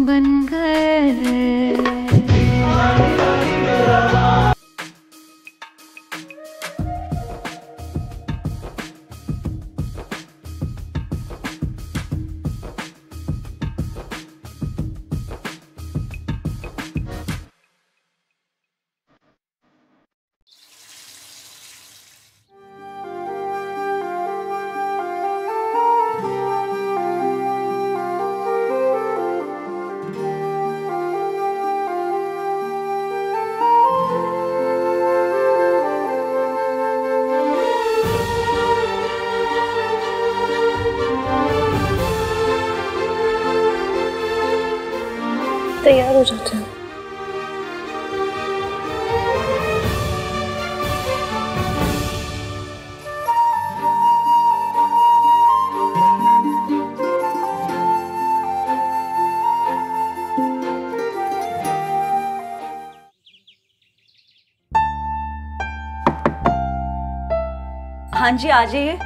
बन गए। तैयार हो जाते हैं। हाँ जी, आ जाइए।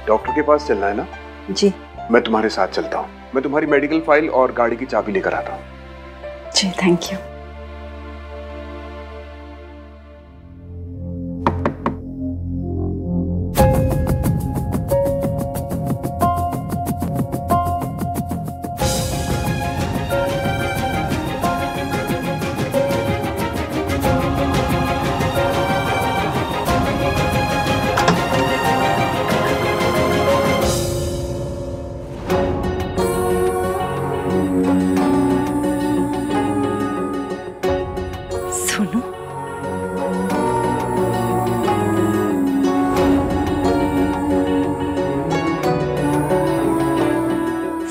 डॉक्टर के पास चलना है ना? जी। मैं तुम्हारे साथ चलता हूँ। मैं तुम्हारी मेडिकल फाइल और गाड़ी की चाबी लेकर आता हूँ। जी, थैंक यू। सोनू,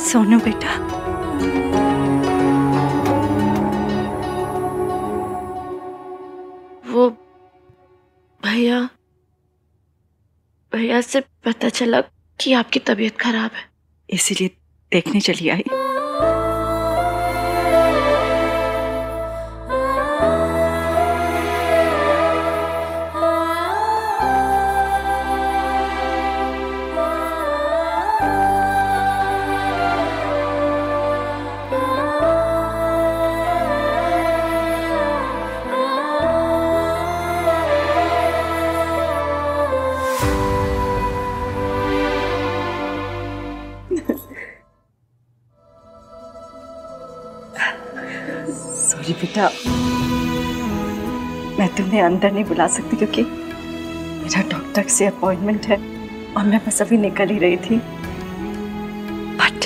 सोनू बेटा, वो भैया से पता चला कि आपकी तबीयत खराब है, इसीलिए देखने चली आई। सॉरी बेटा, मैं तुम्हें अंदर नहीं बुला सकती क्योंकि मेरा डॉक्टर से अपॉइंटमेंट है और मैं बस अभी निकल ही रही थी। But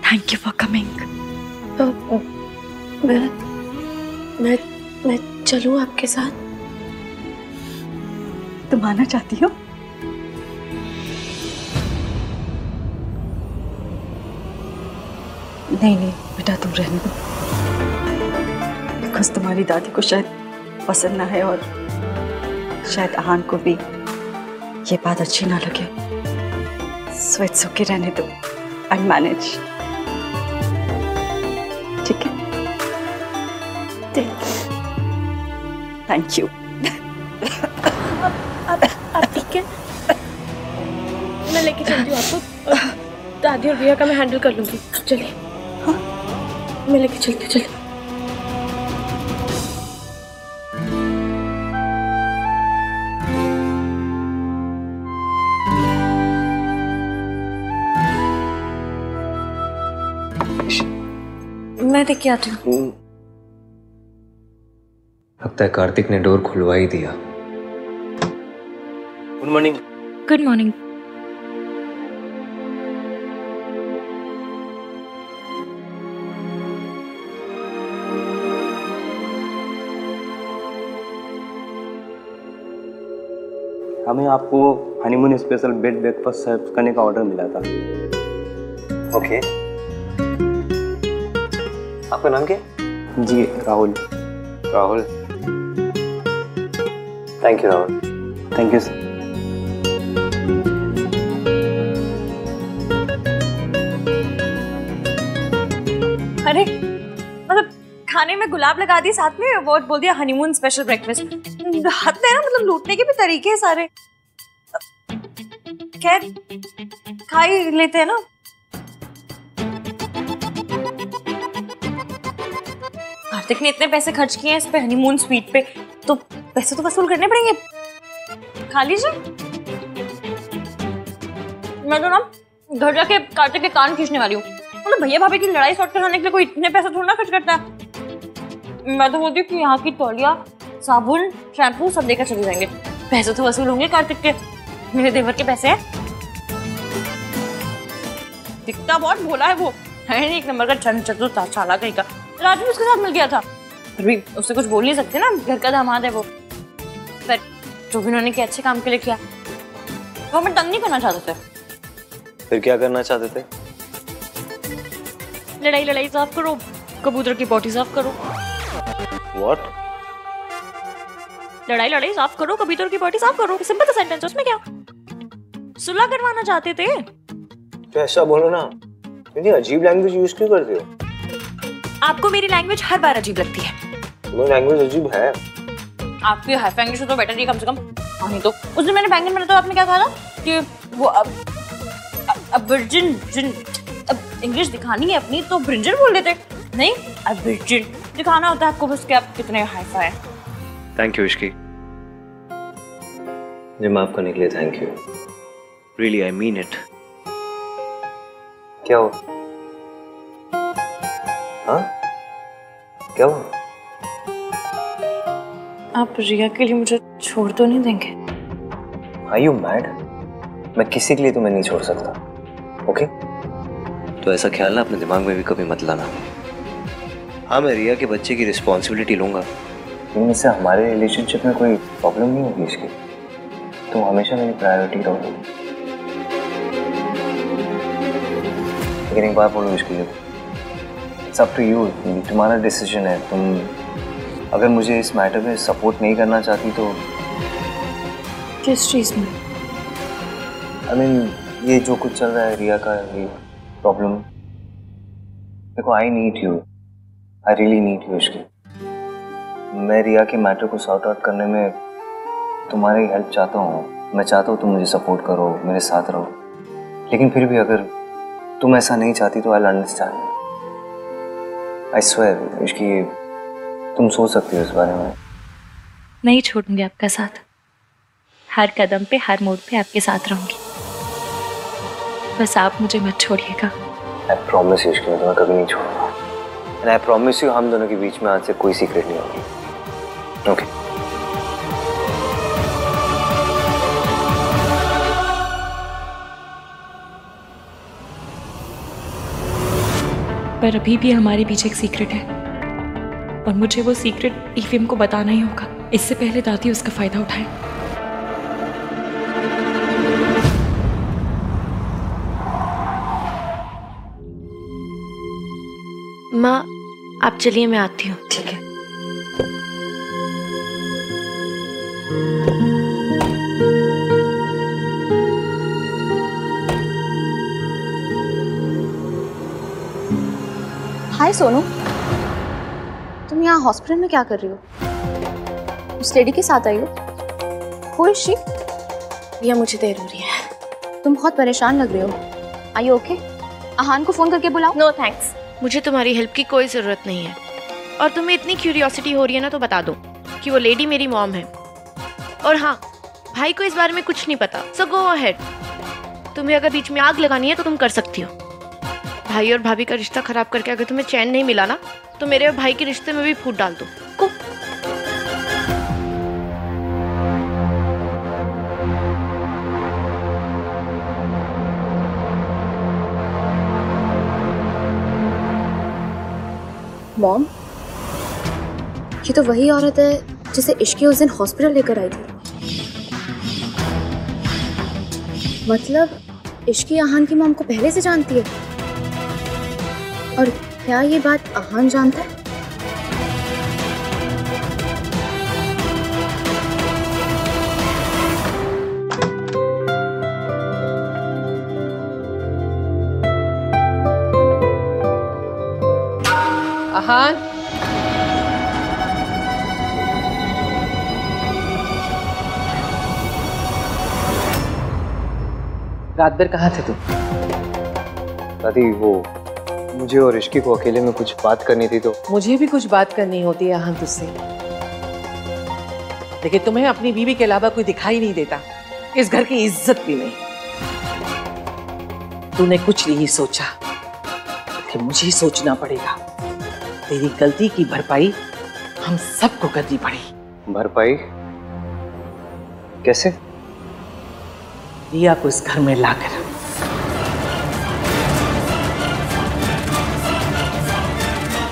thank you for coming. मैं चलूं आपके साथ? तुम आना चाहती हो? नहीं बेटा, तुम रहने दो। बिकॉज तुम्हारी दादी को शायद पसंद ना है और शायद आहान को भी ये बात अच्छी ना लगे। सो इट्स ओके, रहने दो। I manage. ठीक है? Thank you. आप ठीक है? मैं लेके चलती हूँ आपको। दादी और भैया का मैं हैंडल कर लूंगी। चलिए। हाँ? मैं लेके चलती हूँ। चलिए। मैं देख के आती हूँ। लगता है कार्तिक ने डोर खुलवा ही दिया। Good morning. Good morning. हमें आपको honeymoon special bed breakfast serve करने का ऑर्डर मिला था। ओके। आपका नाम क्या? जी, Rahul. Rahul, thank you Rahul. Thank you sir. अरे मतलब खाने में गुलाब लगा दिए, साथ में वो बोल दिया हनीमून स्पेशल ब्रेकफास्ट। हद है ना, मतलब लूटने के भी तरीके हैं सारे। खैर खा ही लेते हैं ना। कार्तिक ने इतने पैसे खर्च किए हैं इस पे हनीमून स्वीट पे, तो पैसे तो वसूल करने पड़ेंगे। खा लीजिए। मैं तो ना घर जाके कार्तिक के कान खींचने वाली हूँ। मतलब भैया भाभी की लड़ाई सॉर्ट कराने के लिए कोई इतने पैसे थोड़ा ना खर्च करता है। मैं तो बोलती हूँ कि यहाँ की तौलिया, साबुन, शैम्पू सब लेकर चले जाएंगे। पैसे तो वसूल होंगे कार्तिक के, मेरे देवर के पैसे हैं। दिखता बहुत भोला है वो, है नहीं एक नंबर का छन चतुर चालाक कहीं का। राजू उसके साथ मिल गया था, फिर भी उससे कुछ बोल नहीं सकते ना, घर का दामाद है वो। पर जो भी उन्होंने किया अच्छे काम के लिए किया। वो हमें तंग नहीं करना चाहते थे। फिर क्या करना चाहते थे? लड़ाई साफ करो, कबूतर की बोटी साफ करो। What? लड़ाई साफ करो, कबूतर की बोटी साफ करो। सिंपल सा सेंटेंस, उसमें क्या? सुलह करवाना चाहते थे। तो ऐसा बोलो ना, इतनी अजीब लैंग्वेज यूज क्यों करते हो? आपको मेरी लैंग्वेज हर बार अजीब लगती है। तुम्हारी लैंग्वेज अजीब है। आपकी हाई इंग्लिश तो बेटर है कम से कम। नहीं तो उस दिन मैंने बैंगन बनाया तो आपने क्या कहा था कि वो अब वर्जिन जिन अब इंग्लिश दिखानी है अपनी तो ब्रिंजल बोल देते। नहीं, अब वर्जिन दिखाना होता है आपको बस कि आप कितने हाई फाई हैं। थैंक यू इश्की, मुझे माफ करने के लिए thank you. Really I mean it. क्या हो? हाँ क्या हो? आप रिया के लिए मुझे छोड़ तो नहीं देंगे? Are you mad? मैं किसी के लिए तुम्हें नहीं छोड़ सकता, ओके? तो ऐसा ख्याल ना अपने दिमाग में भी कभी मत लाना। हाँ, मैं रिया के बच्चे की रिस्पॉन्सिबिलिटी लूंगा, लेकिन इससे हमारे रिलेशनशिप में कोई प्रॉब्लम नहीं होगी इसकी। तुम हमेशा मेरी प्रायोरिटी रहोगी। लेकिन एक बात बोलो इसके लिए, इट्स अप टू यू, तुम्हारा डिसीजन है। तुम अगर मुझे इस मैटर में सपोर्ट नहीं करना चाहती तो किस चीज़ में? I mean, ये जो कुछ चल रहा है रिया का, ये प्रॉब्लम, देखो I need you, I really need you Ishki. मैं रिया के मैटर को सॉर्ट आउट करने में तुम्हारी हेल्प चाहता हूँ। मैं चाहता हूँ तुम मुझे सपोर्ट करो, मेरे साथ रहो। लेकिन फिर भी अगर तुम ऐसा नहीं चाहती तो I understand. I swear Ishki, तुम सोच सकती हो इस बारे में। नहीं छोड़ूंगी आपका साथ, हर कदम पे हर मोड़ पे आपके साथ रहूंगी। बस आप मुझे मत छोड़िएगा। आई प्रॉमिस यू कि मैं तुम्हें कभी नहीं छोड़ूंगा। एंड आई प्रॉमिस यू हम दोनों के बीच में आज से कोई सीक्रेट नहीं होगी, ओके? पर अभी भी हमारे बीच एक सीक्रेट है और मुझे वो सीक्रेट ईवीएम को बताना ही होगा, इससे पहले दादी उसका फायदा उठाए। माँ आप चलिए, मैं आती हूँ। ठीक है। हाय सोनू, तुम यहाँ हॉस्पिटल में क्या कर रही हो? उस लेडी के साथ आई हो? Who is she? भैया मुझे देर हो रही है। तुम बहुत परेशान लग रहे हो। Are you okay? आहान को फोन करके बुलाओ। नो थैंक्स, मुझे तुम्हारी हेल्प की कोई ज़रूरत नहीं है। और तुम्हें इतनी क्यूरियोसिटी हो रही है ना तो बता दो कि वो लेडी मेरी मॉम है। और हाँ, भाई को इस बारे में कुछ नहीं पता, सो गो अहेड। तुम्हें अगर बीच में आग लगानी है तो तुम कर सकती हो। भाई और भाभी का रिश्ता खराब करके अगर तुम्हें चैन नहीं मिला ना तो मेरे और भाई के रिश्ते में भी फूट डाल दो। को मॉम, ये तो वही औरत है जिसे इश्की उस दिन हॉस्पिटल लेकर आई थी। मतलब इश्की आहान की मॉम को पहले से जानती है। और क्या ये बात आहान जानता है? आहान, रात भर कहाँ थे तुम? दादी वो मुझे और इश्की को अकेले में कुछ बात करनी थी तो। मुझे भी कुछ बात करनी होती है यहाँ तुझसे, लेकिन तुम्हें अपनी बीवी के अलावा कोई दिखाई नहीं देता, इस घर की इज्जत भी नहीं। तूने कुछ नहीं सोचा कि मुझे ही सोचना पड़ेगा। तेरी गलती की भरपाई हम सबको करनी पड़ी। भरपाई कैसे? रिया को इस घर में लाकर।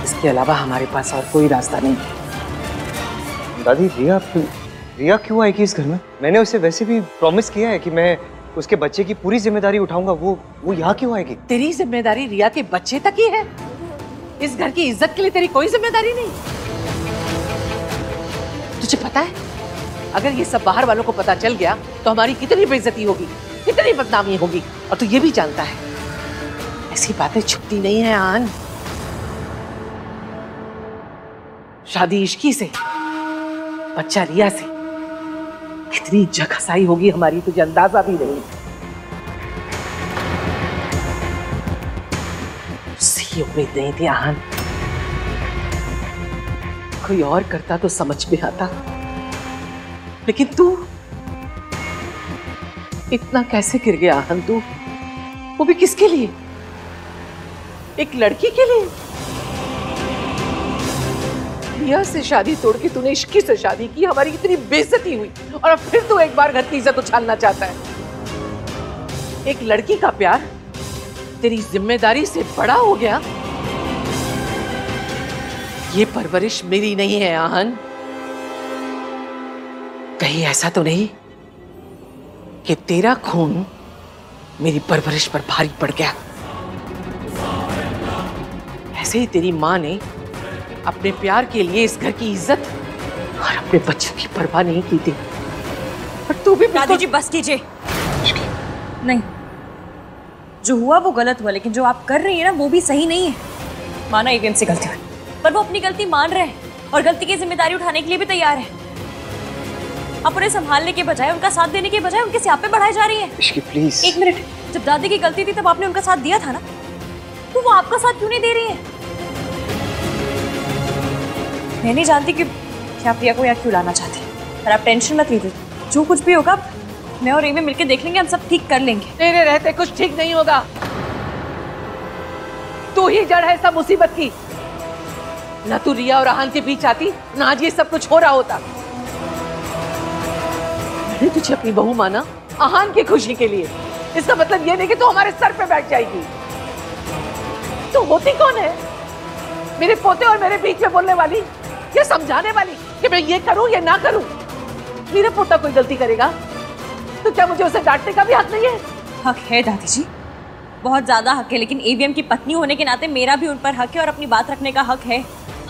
इसके अलावा हमारे पास और कोई रास्ता नहीं। दादी रिया क्यों आएगी इस घर में? मैंने उसे वैसे भी प्रॉमिस किया है कि मैं उसके बच्चे की पूरी जिम्मेदारी उठाऊंगा। वो यहाँ क्यों आएगी? तेरी जिम्मेदारी रिया के बच्चे तक ही है। इस घर की इज्जत के लिए तेरी कोई जिम्मेदारी नहीं। तुझे पता है अगर ये सब बाहर वालों को पता चल गया तो हमारी कितनी बेइज्जती होगी, कितनी बदनामी होगी। और तू ये भी जानता है ऐसी बातें छुपती नहीं है आन। शादी इश्की से, बच्चा रिया से, कितनी जगहसाई होगी हमारी तुझे अंदाजा भी नहीं। उससे उम्मीद नहीं थी आन। कोई और करता तो समझ में आता, लेकिन तू इतना कैसे गिर गया आहन? तू वो भी किसके लिए? एक लड़की के लिए। रिया से शादी तोड़ के तूने इश्की से शादी की, हमारी इतनी बेइज्जती हुई और अब फिर तू एक बार घर की इज्जत उछालना चाहता है। एक लड़की का प्यार तेरी जिम्मेदारी से बड़ा हो गया। ये परवरिश मेरी नहीं है आहन। कहीं ऐसा तो नहीं कि तेरा खून मेरी परवरिश पर भारी पड़ गया? ऐसे ही तेरी माँ ने अपने प्यार के लिए इस घर की इज्जत और अपने बच्चों की परवाह नहीं की थी, और तू भी। दादी जी बस कीजिए। नहीं, जो हुआ वो गलत हुआ, लेकिन जो आप कर रही है ना वो भी सही नहीं है। माना एवीएम से गलती हुई, पर वो अपनी गलती मान रहे हैं और गलती की जिम्मेदारी उठाने के लिए भी तैयार है। आप उन्हें संभालने के बजाय, उनका साथ देने के बजाय उनके स्यापे बढ़ाए जा रही है। इश्की प्लीज। एक मिनट, जब दादी की गलती थी तब आपने उनका साथ दिया था ना, तो वो आपका साथ क्यों नहीं दे रही है? मैं नहीं जानती कि आप प्रिया को यहाँ क्यों लाना चाहते हैं, पर आप टेंशन मत लीजिए। जो कुछ भी होगा मैं और एवी मिलकर देख लेंगे, हम सब ठीक कर लेंगे। तेरे रहते कुछ ठीक नहीं होगा। तू ही जड़ है सब मुसीबत की। ना तू रिया और आहन के बीच आती, ना आज ये सब कुछ हो रहा होता। मैंने तुझे अपनी बहू माना आहन की खुशी के लिए। इसका मतलब ये नहीं कि तू हमारे सर पे बैठ जाएगी। तू होती कौन है? मेरे पोते और मेरे बीच में बोलने वाली, ये समझाने वाली कि मैं ये करूं या ना करूं। मेरा पोता कोई गलती करेगा तो क्या मुझे उसे डांटने का भी हक नहीं है? हक है दादी जी, बहुत ज्यादा हक है, लेकिन एवीएम की पत्नी होने के नाते मेरा भी उन पर हक है और अपनी बात रखने का हक है।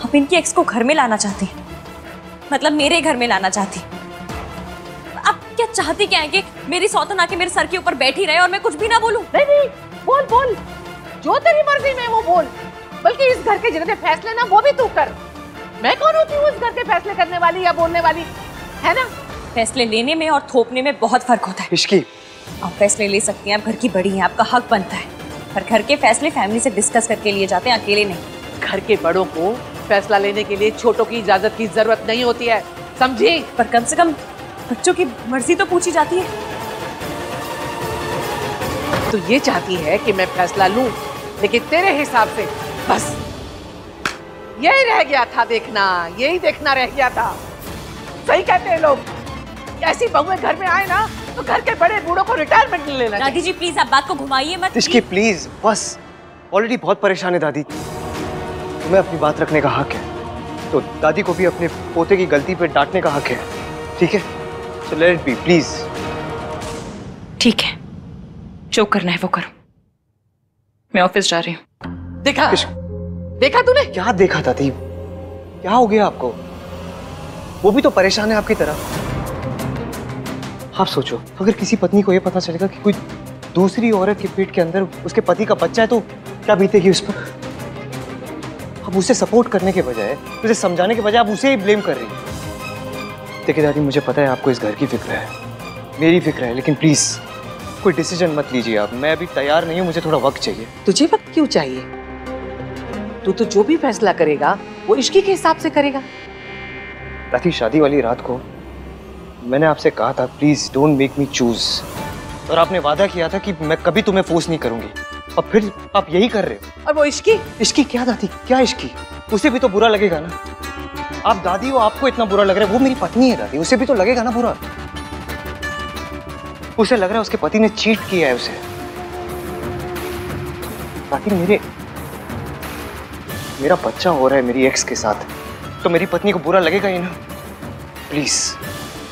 आप इनकी एक्स को घर में लाना चाहती हैं, मतलब मेरे घर में लाना चाहती। आप क्या चाहती क्या है कि मेरी सौतन आके मेरे सर के ऊपर बैठी रहे और मैं कुछ भी ना बोलूं? नहीं, बोल बोल, जो तेरी मर्जी में वो बोल। बल्कि इस घर के जितने फैसले ना वो भी तू कर। मैं कौन होती हूँ इस घर के फैसले करने वाली या बोलने वाली, है ना? फैसले लेने में और थोपने में बहुत फर्क होता है। इश्की, आप फैसले ले सकती हैं, आप घर की बड़ी हैं, आपका हक बनता है, पर घर के फैसले फैमिली से डिस्कस करके लिए जाते हैं, अकेले नहीं। घर के बड़ों को फैसला लेने के लिए छोटों की इजाजत की जरूरत नहीं होती है, समझी? पर कम से कम बच्चों की मर्जी तो पूछी जाती है। तो ये चाहती है कि मैं फैसला लूं, लेकिन तेरे हिसाब से बस यही रह गया था देखना, यही देखना रह गया था। सही कहते हैं लोग, ऐसी बहुएं घर में आए ना तो घर के बड़े बूढ़ों को रिटायरमेंट ले लेना। दादी जी प्लीज आप बात को घुमाइए मत। इश्की प्लीज, बस ऑलरेडी बहुत परेशान है दादी। तुम्हें अपनी बात रखने का हक है, तो दादी को भी अपने पोते की गलती पे डांटने का हक है, ठीक है? So let it be please. ठीक है, जो करना है वो करो, मैं ऑफिस जा रही हूँ। देखा तूने? क्या देखा दादी? क्या हो गया आपको? वो भी तो परेशान है आपकी तरह। आप सोचो, अगर किसी पत्नी को यह पता चलेगा कि कोई दूसरी औरत के पेट के अंदर उसके पति का बच्चा है तो क्या बीतेगी उस पर? अब उसे सपोर्ट करने के बजाय, उसे समझाने के बजाय आप उसे ही ब्लेम कर रही हैं। देखिए दादी, मुझे पता है आपको इस घर की फिक्र है, मेरी फिक्र है, लेकिन प्लीज कोई डिसीजन मत लीजिए आप। मैं अभी तैयार नहीं हूँ, मुझे थोड़ा वक्त चाहिए। तुझे वक्त क्यों चाहिए? तू तो जो भी फैसला करेगा वो इश्की के हिसाब से करेगा। दादी शादी वाली रात को मैंने आपसे कहा था please don't make me choose, और आपने वादा किया था कि मैं कभी तुम्हें फोर्स नहीं करूंगी, और फिर आप यही कर रहे हो। और वो इश्की इश्की क्या दादी, क्या इश्की? उसे भी तो बुरा लगेगा ना। आप दादी हो, आपको इतना बुरा लग रहा है, वो मेरी पत्नी है दादी, उसे भी तो लगेगा ना बुरा। उसे लग रहा है उसके पति ने चीट किया है उसे। दादी मेरा बच्चा हो रहा है मेरी एक्स के साथ, तो मेरी पत्नी को बुरा लगेगा ही ना। प्लीज,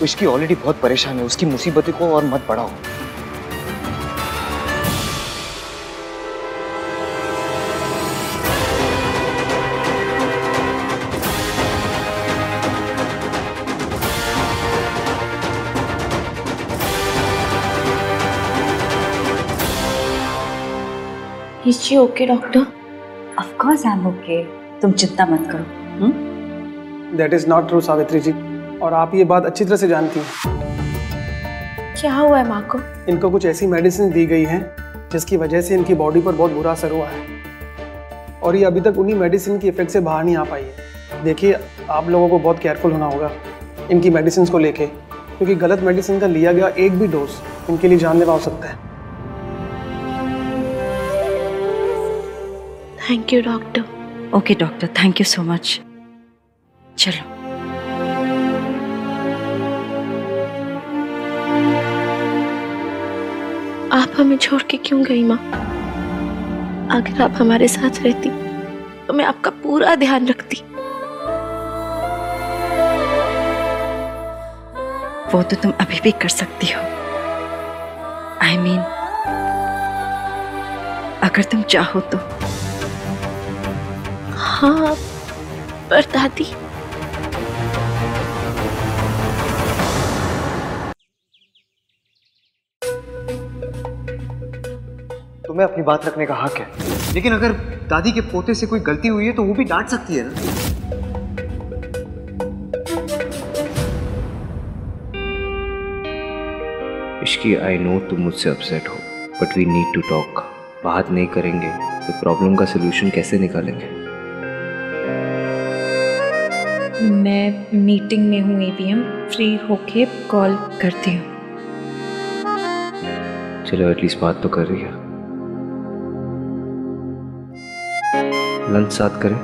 उसकी ऑलरेडी बहुत परेशान है, उसकी मुसीबतों को और मत बढ़ाओ। Is she okay, doctor? Of course I am okay, तुम चिंता मत करो। That is not true Savitri ji, और आप ये बात अच्छी तरह से जानती हैं। क्या हुआ है माँ को? इनको कुछ ऐसी मेडिसिन दी गई हैं जिसकी वजह से इनकी बॉडी पर बहुत बुरा असर हुआ है, और ये अभी तक उन्हीं मेडिसिन की इफेक्ट से बाहर नहीं आ पाई है। देखिए, आप लोगों को बहुत केयरफुल होना होगा इनकी मेडिसिन को लेके, क्योंकि गलत मेडिसिन का लिया गया एक भी डोज इनके लिए जानलेवा हो सकता है। Thank you doctor. Okay doctor, thank you so much. चलो। आप हमें छोड़ के क्यों गई माँ? अगर आप हमारे साथ रहती तो मैं आपका पूरा ध्यान रखती। वो तो तुम अभी भी कर सकती हो। I mean, अगर तुम चाहो तो। हाँ, पर दादी। तुम्हें अपनी बात रखने का हक है, लेकिन अगर दादी के पोते से कोई गलती हुई है तो वो भी डांट सकती है ना। इश्की, आई नो तुम मुझसे अपसेट हो, but we need to talk. बात नहीं करेंगे तो प्रॉब्लम का सलूशन कैसे निकालेंगे? मैं मीटिंग में हूँ एवीएम, फ्री होके कॉल करती हूँ। चलो, एटलीस्ट बात तो कर रही है। लंच साथ करें?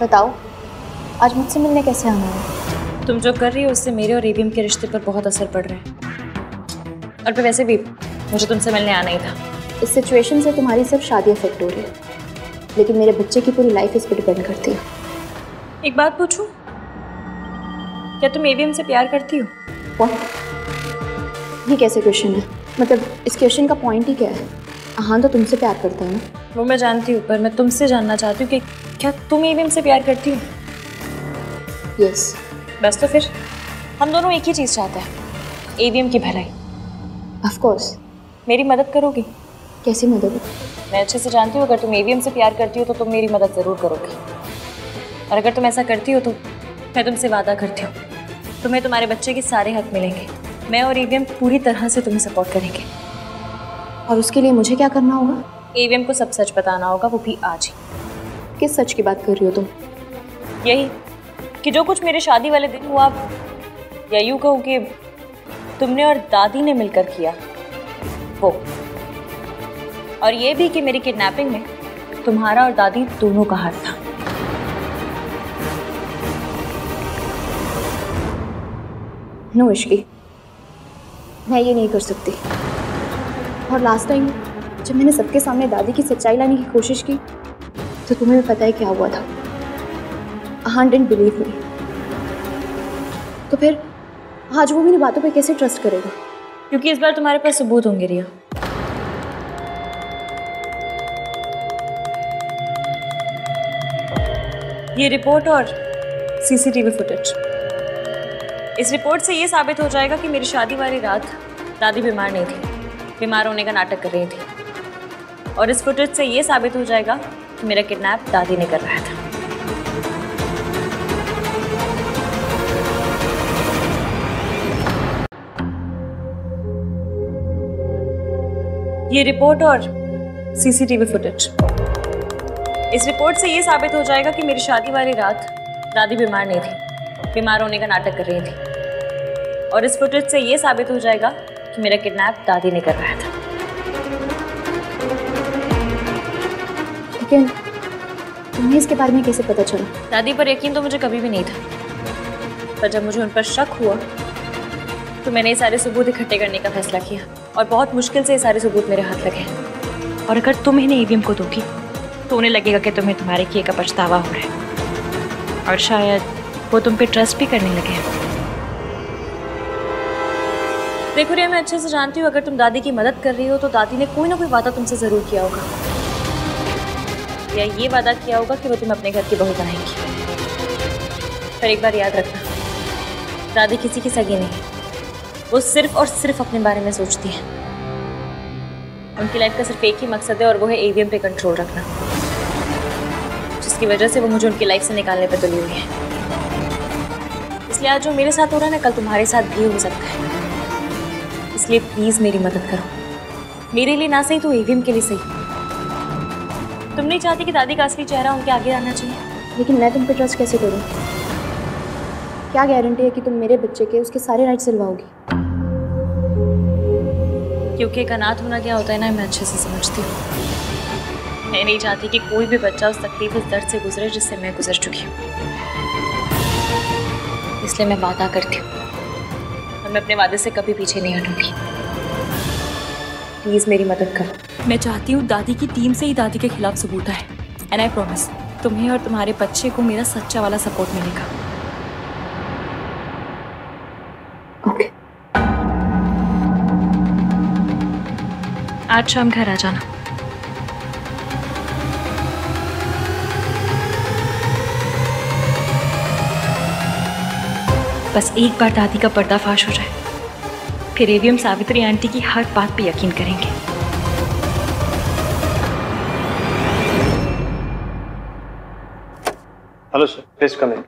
बताओ, आज मुझसे मिलने कैसे आना है? तुम जो कर रही हो उससे मेरे और एवीएम के रिश्ते पर बहुत असर पड़ रहा है, और फिर वैसे भी मुझे तुमसे मिलने आना ही था। इस सिचुएशन से तुम्हारी सिर्फ शादी अफेक्ट हो रही है, लेकिन मेरे बच्चे की पूरी लाइफ इस पर डिपेंड करती है। एक बात पूछूं, क्या तुम एवीएम से प्यार करती हो? What? ये कैसे क्वेश्चन है? मतलब इस क्वेश्चन का पॉइंट ही क्या है? हाँ, तो तुमसे प्यार करता है ना? वो मैं जानती हूँ, पर मैं तुमसे जानना चाहती हूँ कि क्या तुम एवीएम से प्यार करती हो? यस। बस तो फिर हम दोनों एक ही चीज़ चाहते हैं, एवीएम की भलाई। Of course. मेरी मदद करोगी? कैसी मदद? मैं अच्छे से जानती हूँ, अगर तुम एवीएम से प्यार करती हो तो तुम मेरी मदद ज़रूर करोगी, और अगर तुम ऐसा करती हो तो मैं तुमसे वादा करती हूँ, तुम्हें तुम्हारे बच्चे के सारे हक मिलेंगे। मैं और एवीएम पूरी तरह से तुम्हें सपोर्ट करेंगे। और उसके लिए मुझे क्या करना होगा? एवीएम को सब सच बताना होगा, वो भी आज ही। किस सच की बात कर रही हो तुम? यही कि जो कुछ मेरे शादी वाले दिन हुआ, या यूँ कहूँ कि तुमने और दादी ने मिलकर किया वो, और ये भी कि मेरी किडनैपिंग में तुम्हारा और दादी दोनों का हाथ था। नो इश्की, मैं ये नहीं कर सकती। और लास्ट टाइम जब मैंने सबके सामने दादी की सच्चाई लाने की कोशिश की तो तुम्हें भी पता है क्या हुआ था। आहान डिडंट बिलीव मी। तो फिर आज वो मेरी बातों पे कैसे ट्रस्ट करेगा? क्योंकि इस बार तुम्हारे पास सबूत होंगे रिया। ये रिपोर्ट और सीसीटीवी फुटेज, इस रिपोर्ट से ये साबित हो जाएगा कि मेरी शादी वाली रात दादी बीमार नहीं थी, बीमार होने का नाटक कर रही थी, और इस फुटेज से ये साबित हो जाएगा कि मेरा किडनैप दादी ने कर रहा था। ये रिपोर्ट और सीसीटीवी फुटेज, इस रिपोर्ट से ये साबित हो जाएगा कि मेरी शादी वाली रात दादी बीमार नहीं थी, बीमार होने का नाटक कर रही थी। और इस फुटेज से ये साबित हो जाएगा कि मेरा किडनैप दादी ने करवाया था। लेकिन तुम्हें इसके बारे में कैसे पता चला? दादी पर यकीन तो मुझे कभी भी नहीं था, पर जब मुझे उन पर शक हुआ तो मैंने ये सारे सबूत इकट्ठे करने का फैसला किया और बहुत मुश्किल से ये सारे सबूत मेरे हाथ लगे। और अगर तुम इन्हें ईवीएम को दोगी तो उन्हें लगेगा कि तुम्हें तुम्हारे किए का पछतावा हो रहा है और शायद वो तुम पे ट्रस्ट भी करने लगे। देखो रिया, मैं अच्छे से जानती हूँ अगर तुम दादी की मदद कर रही हो तो दादी ने कोई ना कोई वादा तुमसे ज़रूर किया होगा, या ये वादा किया होगा कि वो तुम्हें अपने घर की बहू बनाएंगी। पर एक बार याद रखना, दादी किसी की सगी नहीं, वो सिर्फ और सिर्फ अपने बारे में सोचती है। उनकी लाइफ का सिर्फ एक ही मकसद है और वो है ईवीएम पे कंट्रोल रखना, जिसकी वजह से वो मुझे उनकी लाइफ से निकालने पे तुली हुई है। इसलिए आज जो मेरे साथ हो रहा है ना, कल तुम्हारे साथ भी हो सकता है। इसलिए प्लीज मेरी मदद करो, मेरे लिए ना सही तो ईवीएम के लिए सही। तुम नहीं चाहती कि दादी का असली चेहरा उनके आगे आना चाहिए? लेकिन मैं तुम पे ट्रस्ट कैसे करूँ? क्या गारंटी है कि तुम मेरे बच्चे के उसके सारे राइट्स दिलवाओगी? क्योंकि एक अनाथ होना क्या होता है ना, मैं अच्छे से समझती हूँ। मैं नहीं चाहती कि कोई भी बच्चा उस तकलीफ, उस दर्द से गुजरे जिससे मैं गुजर चुकी हूँ। इसलिए मैं वादा करती हूँ और मैं अपने वादे से कभी पीछे नहीं हटूंगी। प्लीज मेरी मदद करो। मैं चाहती हूँ दादी की टीम से ही दादी के खिलाफ सबूत आए, एंड आई प्रॉमिस तुम्हें और तुम्हारे बच्चे को मेरा सच्चा वाला सपोर्ट मिलेगा। ओके। आज शाम घर आ जाना। बस एक बार दादी का पर्दाफाश हो जाए, फिर ईवीएम सावित्री आंटी की हर बात पे यकीन करेंगे। हेलो सर, प्लीज कम इन।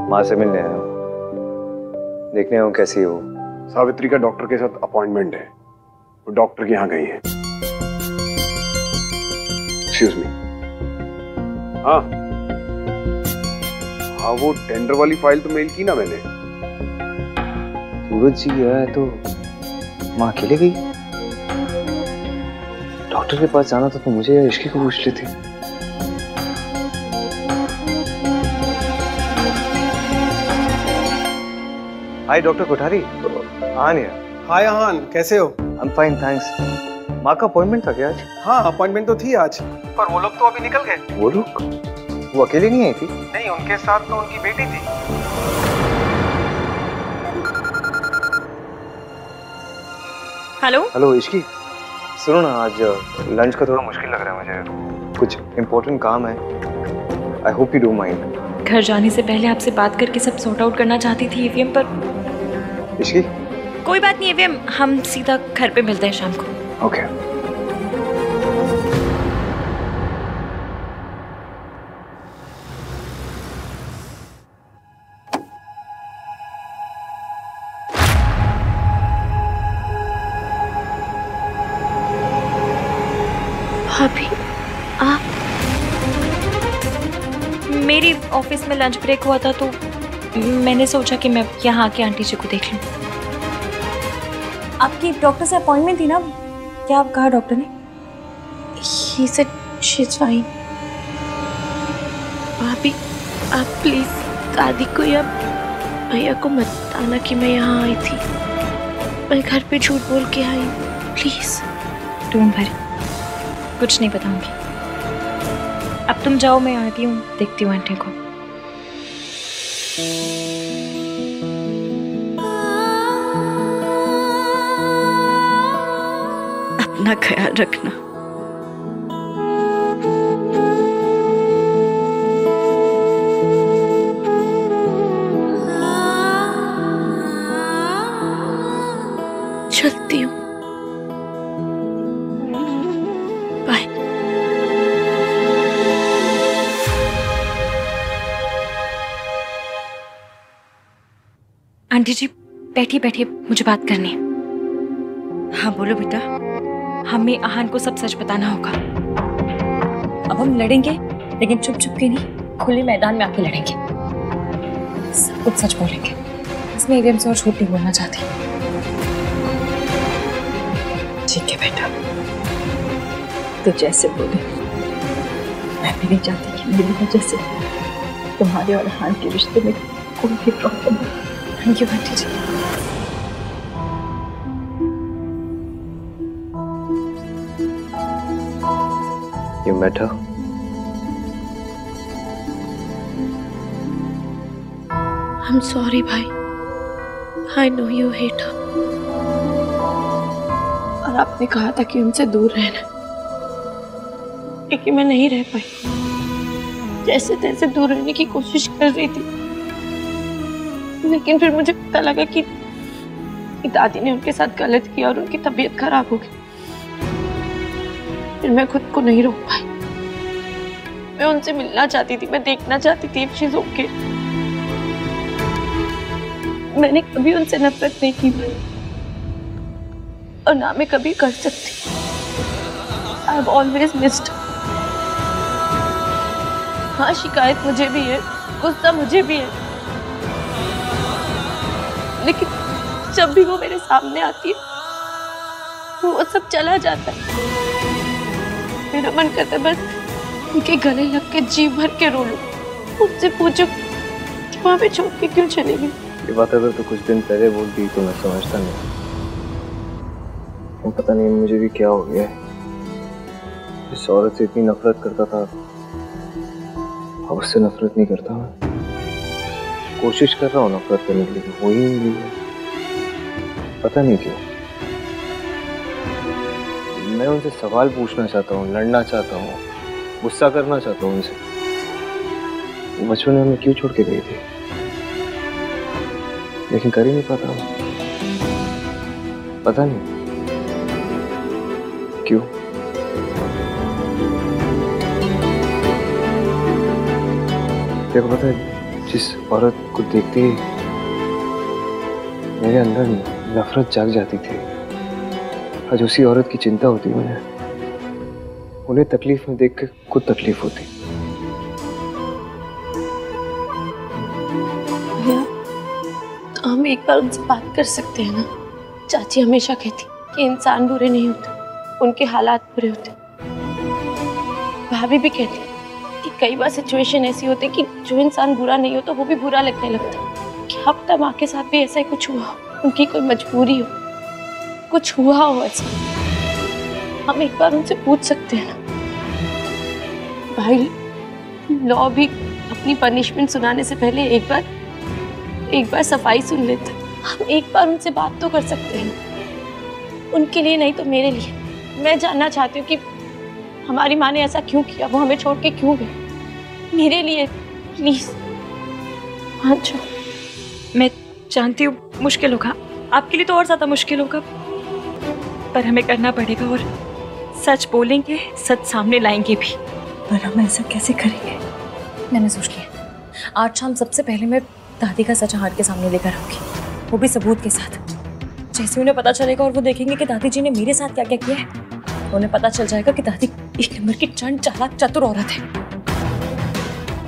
माँ से मिलने आया हूँ, देखने आया हूँ कैसी हो। सावित्री का डॉक्टर के साथ अपॉइंटमेंट है, वो डॉक्टर के यहाँ गई है। Excuse me. हाँ हाँ, वो टेंडर वाली फाइल तो मेल की ना मैंने। सूरज जी गया है तो माँ अकेले गई? डॉक्टर के पास जाना था तो मुझे या इश्की को पूछ लेती। हाय डॉक्टर कोठारी। आहान यार। हाय आहान, कैसे हो? I am fine thanks. माँ का अपॉइंटमेंट था क्या आज? हाँ, अपॉइंटमेंट तो थी आज, पर वो लोग तो अभी निकल गए। वो लोग? वो अकेले नहीं आई थी? नहीं, उनके साथ तो उनकी बेटी थी। हेलो हेलो इश्की, सुनो ना, आज लंच का थोड़ा मुश्किल लग रहा है मुझे, कुछ इम्पोर्टेंट काम है। I hope you don't mind. घर जाने से पहले आपसे बात करके सब सॉर्ट आउट करना चाहती थी ईवीएम पर। इश्की? कोई बात नहीं ईवीएम, हम सीधा घर पे मिलते हैं शाम को। ओके। भाभी आप? मेरी ऑफिस में लंच ब्रेक हुआ था तो मैंने सोचा कि मैं यहाँ आके आंटी जी को देख लूँ। आपकी डॉक्टर से अपॉइंटमेंट थी ना, क्या आप कहा डॉक्टर ने? He said she's fine. भाभी आप प्लीज दादी को या भैया को मत बताना कि मैं यहाँ आई थी। मैं घर पे झूठ बोल के आई, प्लीज। डोंट वरी, कुछ नहीं बताऊंगी। अब तुम जाओ, मैं आती हूँ, देखती हूँ आंटी को। अपना ख्याल रखना। चलती हूँ, बाय। आंटी जी बैठिए बैठिए, मुझे बात करनी है। हाँ बोलो बेटा। हमें आहान को सब सच बताना होगा। अब हम लड़ेंगे, लेकिन चुप चुप के नहीं, खुले मैदान में आके लड़ेंगे। सब कुछ सच बोलेंगे। इसमें एवीएम से और झूठ नहीं बोलना चाहती। ठीक है बेटा, तो जैसे बोले। मैं भी नहीं चाहती कि मेरी वजह से तुम्हारे और हान के रिश्ते में कोई भी प्रॉब्लम हो। Thank you aunty ji. You met her? I'm sorry भाई। I know you hate her। और आपने कहा था कि उनसे दूर रहना, लेकिन मैं नहीं रह पाई। जैसे तैसे दूर रहने की कोशिश कर रही थी, लेकिन फिर मुझे पता लगा कि दादी ने उनके साथ गलत किया और उनकी तबीयत खराब हो गई। फिर मैं खुद को नहीं रोक पाई। मैं उनसे मिलना चाहती थी, मैं देखना चाहती थी if she's okay। मैंने कभी उनसे नफरत नहीं की और ना मैं कभी कर सकती। I've always missed। हाँ, शिकायत मुझे भी है, गुस्सा मुझे भी है, लेकिन जब भी वो मेरे सामने आती है वो सब चला जाता है। मेरा मन करता है बस उनके गले लग के जी भर के रो लूं। मुझसे पूछो कि वहाँ पे छोड़ के क्यों चले गए। ये बात अगर तो कुछ दिन पहले बोलती तो मैं समझता नहीं। पता नहीं मुझे भी क्या हो गया है। इस औरत से इतनी नफरत करता था, अब उससे नफरत नहीं करता। मैं कोशिश कर रहा हूँ नफरत करने के लिए, हो ही नहीं रही है। पता नहीं क्यों। मैं उनसे सवाल पूछना चाहता हूँ, लड़ना चाहता हूँ, गुस्सा करना चाहता हूँ उनसे। बचपन में हमें क्यों छोड़ के गई थी, लेकिन कर ही नहीं पाता हूँ। पता नहीं क्यों। देखो पता है, जिस औरत को देखते ही मेरे अंदर नफरत जाग जाती थी, आज उसी औरत की चिंता होती मुझे। उन्हें तकलीफ में देख के खुद तकलीफ होती। भैया, तो हम एक बार उनसे बात कर सकते हैं ना? चाची हमेशा कहती कि इंसान बुरे नहीं होते, उनके हालात बुरे होते। भाभी भी कहती कि कई बार सिचुएशन ऐसी होती कि जो इंसान बुरा नहीं हो तो वो भी बुरा लगने लगता। क्या पता माँ के साथ भी ऐसा ही कुछ हुआ हो, उनकी कोई मजबूरी हो, कुछ हुआ हो ऐसा। हम एक बार उनसे पूछ सकते हैं ना? भाई, लॉ भी अपनी पनिशमेंट सुनाने से पहले एक बार सफाई सुन लेता। हम एक बार उनसे बात तो कर सकते हैं, उनके लिए नहीं तो मेरे लिए। मैं जानना चाहती हूँ कि हमारी माँ ने ऐसा क्यों किया, वो हमें छोड़ के क्यों गए। मेरे लिए प्लीज। अच्छा, मैं जानती हूँ मुश्किल होगा, आपके लिए तो और ज्यादा मुश्किल होगा, पर हमें करना पड़ेगा और सच बोलेंगे, सच सामने लाएंगे भी। पर हम ऐसा कैसे करेंगे? मैंने सोच लिया, आज शाम सबसे पहले मैं दादी का सच हार्ट के सामने लेकर आऊंगी, वो भी सबूत के साथ। जैसे उन्हें पता चलेगा और वो देखेंगे कि दादी जी ने मेरे साथ क्या क्या किया है, उन्हें पता चल जाएगा कि दादी एक नंबर की चंड चालाक चतुर औरत है।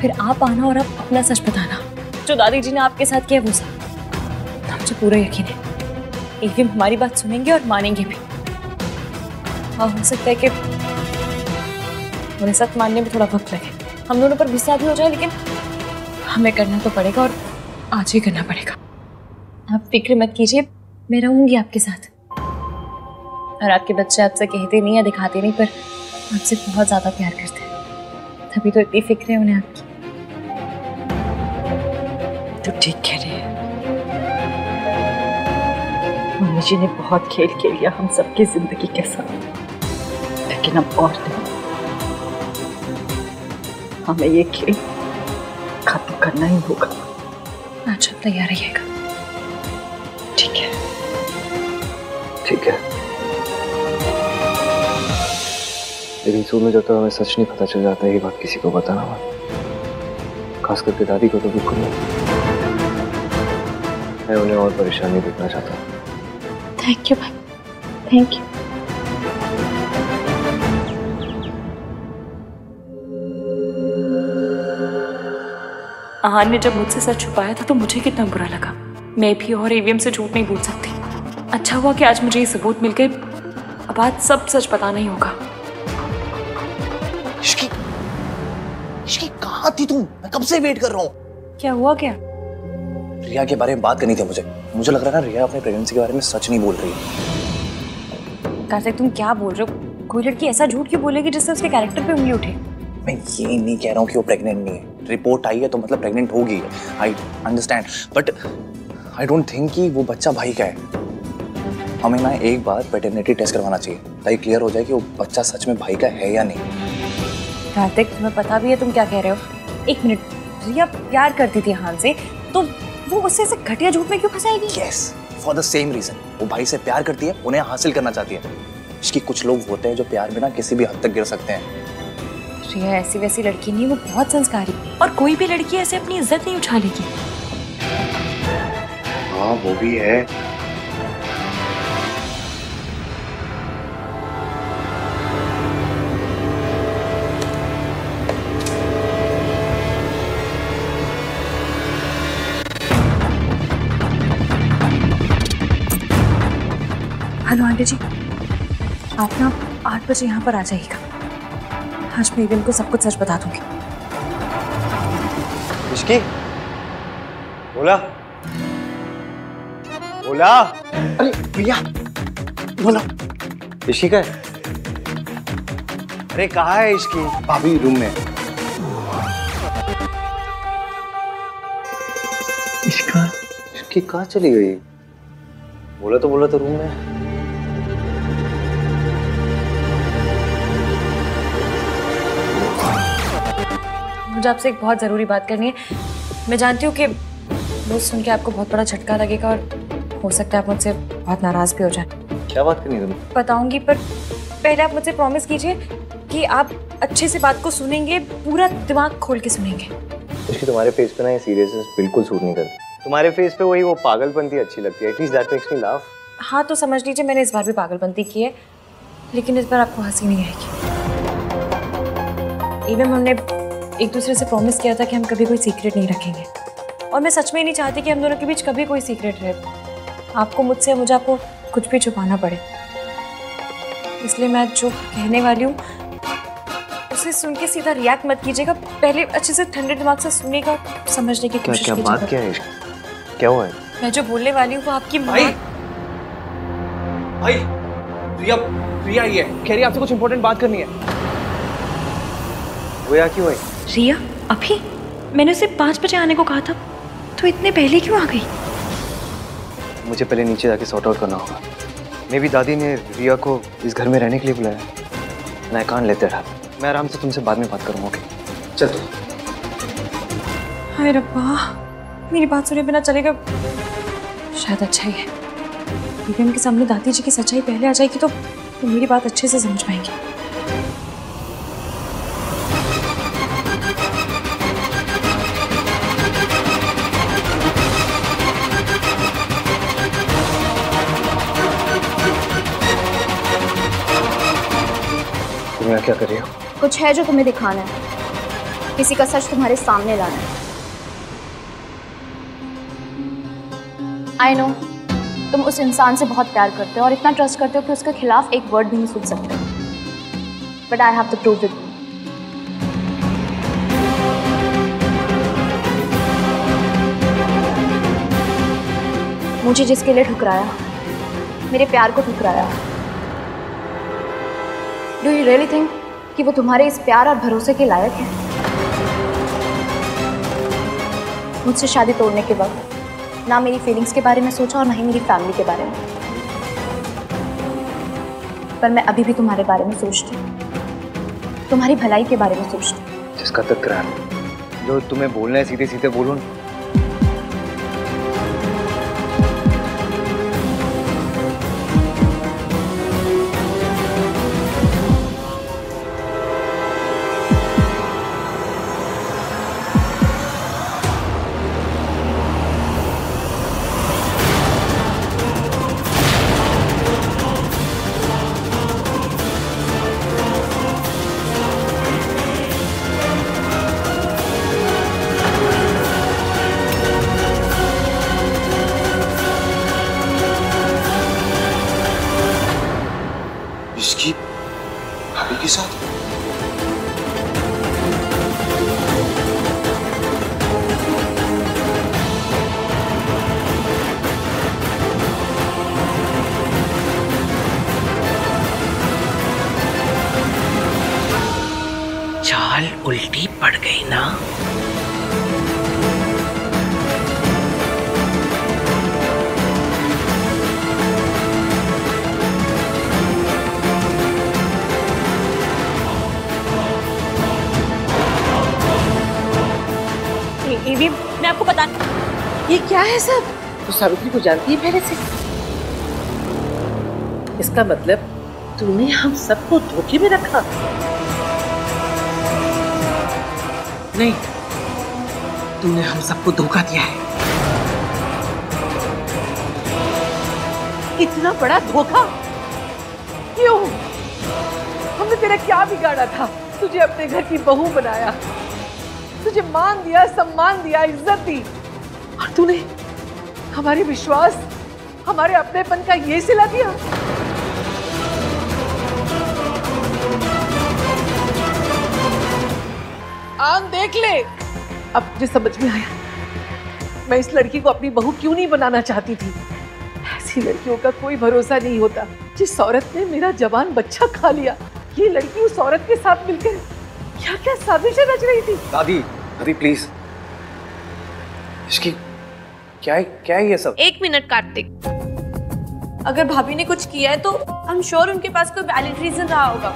फिर आप आना और आप अपना सच बताना, जो दादी जी ने आपके साथ किया वो सब। मुझे पूरा यकीन है एवीएम हमारी बात सुनेंगे और मानेंगे भी। हाँ, हो सकता है कि उन्हें सच मानने में थोड़ा वक्त लगे, हम दोनों पर गुस्सा भी हो जाए, लेकिन हमें करना तो पड़ेगा और आज ही करना पड़ेगा। आप फिक्र मत कीजिए, मैं रहूंगी आपके साथ। और आपके बच्चे आपसे कहते नहीं या दिखाते नहीं, पर आपसे बहुत ज्यादा प्यार करते हैं, तभी तो इतनी फिक्र है उन्हें आपकी। तो ठीक कह रही है। मम्मी जी ने बहुत खेल खेल लिया हम सबकी जिंदगी के साथ, लेकिन अब और नहीं। हमें ये खेल खत्म करना ही होगा। अच्छा, तैयार रहिएगा। ठीक है, ठीक है। लेकिन सुनो, जब तक हमें सच नहीं पता चल जाता है, ये बात किसी को बताना मत, खास करके दादी को तो बिल्कुल नहीं। मैं उन्हें और परेशान नहीं देखना चाहता। थैंक यू भाई, थैंक यू। आहान ने जब मुझसे सच छुपाया था तो मुझे कितना बुरा लगा। मैं भी और ईवीएम से झूठ नहीं बोल सकती। अच्छा हुआ कि आज मुझे ये सबूत मिल गए। अब आज सब सच पता नहीं होगा। इश्की, इश्की कहाँ थी तुम? मैं कब से वेट कर रहा हूँ। क्या हुआ क्या? रिया के बारे में बात करनी थी मुझे लग रहा है ना रिया अपने प्रेगनेंसी के बारे में सच नहीं बोल रही है। कार्तिक तुम क्या बोल रहे हो? कोई लड़की ऐसा झूठ क्यों बोलेगी जिससे उसके कैरेक्टर पे उंगली उठे? मैं ये नहीं कह रहा हूँ कि वो प्रेग्नेंट नहीं है। रिपोर्ट आई है तो मतलब प्रेग्नेंट होगी। I understand, but I don't think कि वो बच्चा भाई का है। हमें ना एक बार पैटर्निटी टेस्ट करवाना चाहिए ताकि क्लियर हो जाए कि वो बच्चा सच में भाई का है या नहीं। कार्तिक तुम्हें पता भी है तुम क्या कह रहे हो? एक मिनट, रिया प्यार करती थी हान से, तो वो उससे ऐसे घटिया झूठ में क्यों फंसाएगी? Yes, for the same reason. वो भाई से प्यार करती है, उन्हें हासिल करना चाहती है। इसकी कुछ लोग होते हैं जो प्यार में ना किसी भी हद तक गिर सकते हैं। रिया ऐसी वैसी लड़की नहीं, वो बहुत संस्कारी। और कोई भी लड़की ऐसे अपनी इज्जत नहीं उछालेगी। हाँ वो भी है। हेलो आंटी जी, आप ना 8 बजे यहाँ पर आ जाइएगा। आज मैं ईवीएम को सब कुछ सच बता दूंगी। इश्की, बोला बोला। अरे भैया बोला। इश्की का है? अरे कहाँ है इश्की? भाभी रूम में। इश्की कहाँ चली गई? बोला तो रूम में। मुझे आपसे एक बहुत ज़रूरी बात करनी है। मैं जानती हूँ कि वो सुन के आपको बहुत बड़ा झटका लगेगा और हो सकता है आप मुझसे बहुत नाराज़ भी हो जाए। क्या बात करनी है तुम्हें? बताऊंगी, पर पहले आप मुझसे प्रॉमिस कीजिए कि आप अच्छे से बात को सुनेंगे, पूरा दिमाग खोल के सुनेंगे। इसकी तुम्हारे फेस पे ना ये सीरियसनेस बिल्कुल सूट नहीं करती। तुम्हारे फेस पे वही वो पागलपंती अच्छी लगती है। At least that makes me laugh. हाँ तो समझ लीजिए मैंने इस बार भी पागलपंती की है, लेकिन इस बार आपको हंसी नहीं आएगी। इवन हमने एक दूसरे से प्रॉमिस किया था कि हम कभी कोई सीक्रेट नहीं रखेंगे, और मैं सच में नहीं चाहती कि हम दोनों के बीच कभी कोई सीक्रेट रहे। आपको मुझसे, मुझे आपको कुछ भी छुपाना पड़े। इसलिए मैं जो कहने वाली हूँ उसे सुन के सीधा रिएक्ट मत कीजिएगा। पहले अच्छे से ठंडे दिमाग से सुनिएगा, समझने की कोशिश कीजिएगा। क्या बात क्या है? क्या हुआ है? मैं जो बोलने वाली हूँ वो आपकी भाई रिया ये कह रही है आपसे कुछ इंपॉर्टेंट बात करनी है। वो या क्यों आई? रिया अभी? मैंने उसे 5 बजे आने को कहा था, तो इतने पहले क्यों आ गई? मुझे पहले नीचे जाके सॉर्ट आउट करना होगा। मे भी दादी ने रिया को इस घर में रहने के लिए बुलाया। मैं कान लेते रहा। मैं आराम से तुमसे बाद में बात करूँगा। ओके चल तू। हाय रब्बा, मेरी बात सुने बिना चलेगा शायद अच्छा ही है। ईवीएम के सामने दादी जी की सच्चाई पहले आ जाएगी तो मेरी बात अच्छे से समझ पाएंगे। तुम यहाँ क्या कर रही हो? कुछ है जो तुम्हें दिखाना है, किसी का सच तुम्हारे सामने लाना है। आई नो तुम उस इंसान से बहुत प्यार करते हो और इतना ट्रस्ट करते हो कि उसके खिलाफ एक वर्ड भी नहीं सुन सकते, but I have the proof with me. मुझे जिसके लिए ठुकराया, मेरे प्यार को ठुकराया, डू यू रियली थिंक कि वो तुम्हारे इस प्यार और भरोसे के लायक है? मुझसे शादी तोड़ने के वक्त ना मेरी फीलिंग्स के बारे में सोचा और ना ही मेरी फैमिली के बारे में, पर मैं अभी भी तुम्हारे बारे में सोचती हूँ, तुम्हारी भलाई के बारे में सोचती हूँ। जिसका तकरार जो तुम्हें बोलना है सीधे सीधे बोलो ना। इसकी भाभी के साथ? चाल उल्टी पड़ गई ना। एवी, मैं आपको बता, ये क्या है सब? तो सावित्री को जानती है पहले से? इसका मतलब तूने हम सबको धोखे में रखा? नहीं, तूने हम सबको धोखा दिया है। इतना बड़ा धोखा क्यों? हमने तेरा क्या बिगाड़ा था? तुझे अपने घर की बहू बनाया, तुझे मान दिया, सम्मान दिया, इज्जत दी, और तूने हमारे विश्वास, हमारे अपनेपन का ये सिला दिया। आन देख ले। अब मुझे समझ में आया, मैं इस लड़की को अपनी बहू क्यों नहीं बनाना चाहती थी। ऐसी लड़कियों का कोई भरोसा नहीं होता। जिस औरत ने मेरा जवान बच्चा खा लिया, ये लड़की उस औरत के साथ मिलकर क्या क्या साजिशें रच रही थी। दादी, दादी प्लीज, इसकी क्या है ये सब? 1 मिनट कार्तिक, अगर भाभी ने कुछ किया है तो आई एम श्योर उनके पास कोई वैलिड रीजन रहा होगा।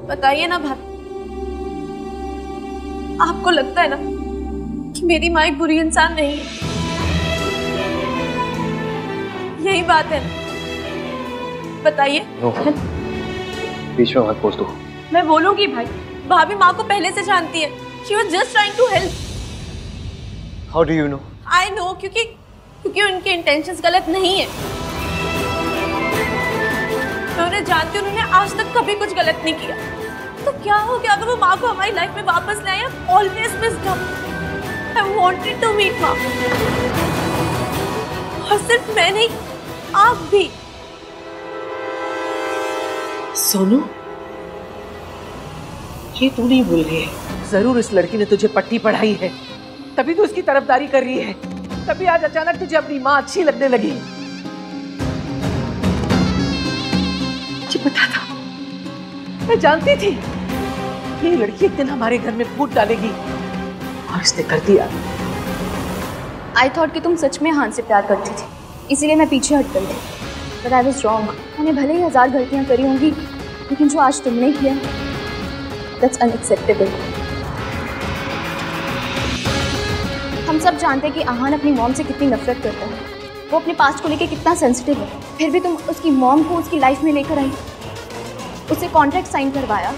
बताइए ना भाभी, आपको लगता है ना कि मेरी माँ एक बुरी इंसान नहीं है? यही बात है ना? बताइए। बीच में मत बोल तू। मैं बोलूंगी भाई, भाभी माँ को पहले से जानती है। She was just trying to help. How do you know? I know, क्योंकि उनके इंटेंशंस गलत नहीं है। मैं उन्हें जानती हूँ, उन्होंने आज तक कभी कुछ गलत नहीं किया। तो क्या हो गया अगर वो माँ को हमारी लाइफ में वापस लाए? Always missed her. I wanted to meet माँ। और सिर्फ मैं नहीं, आप भी। सोनू, ये तू नहीं भूल रही है। जरूर इस लड़की ने तुझे पट्टी पढ़ाई है, तभी तू इसकी तरफदारी कर रही है। तभी आज अचानक तुझे अपनी माँ अच्छी लगने लगी। मुझे पता था, मैं जानती थी ये लड़की एक दिन हमारे घर में फूट डालेगी, और इसने कर दिया। आई थॉट कि तुम सच में हान से प्यार करती थी, इसीलिए मैं पीछे हट गई थी। But I was wrong. मैंने भले ही 1000 गलतियां करी होंगी, लेकिन जो आज तुमने किया, दैट्स अनएक्सेप्टेबल। हम सब जानते हैं कि आहान अपनी मॉम से कितनी नफरत करता है, वो अपने पास्ट को लेकर कितना सेंसिटिव है। फिर भी तुम उसकी मॉम को उसकी लाइफ में लेकर आई, उसे कॉन्ट्रैक्ट साइन करवाया,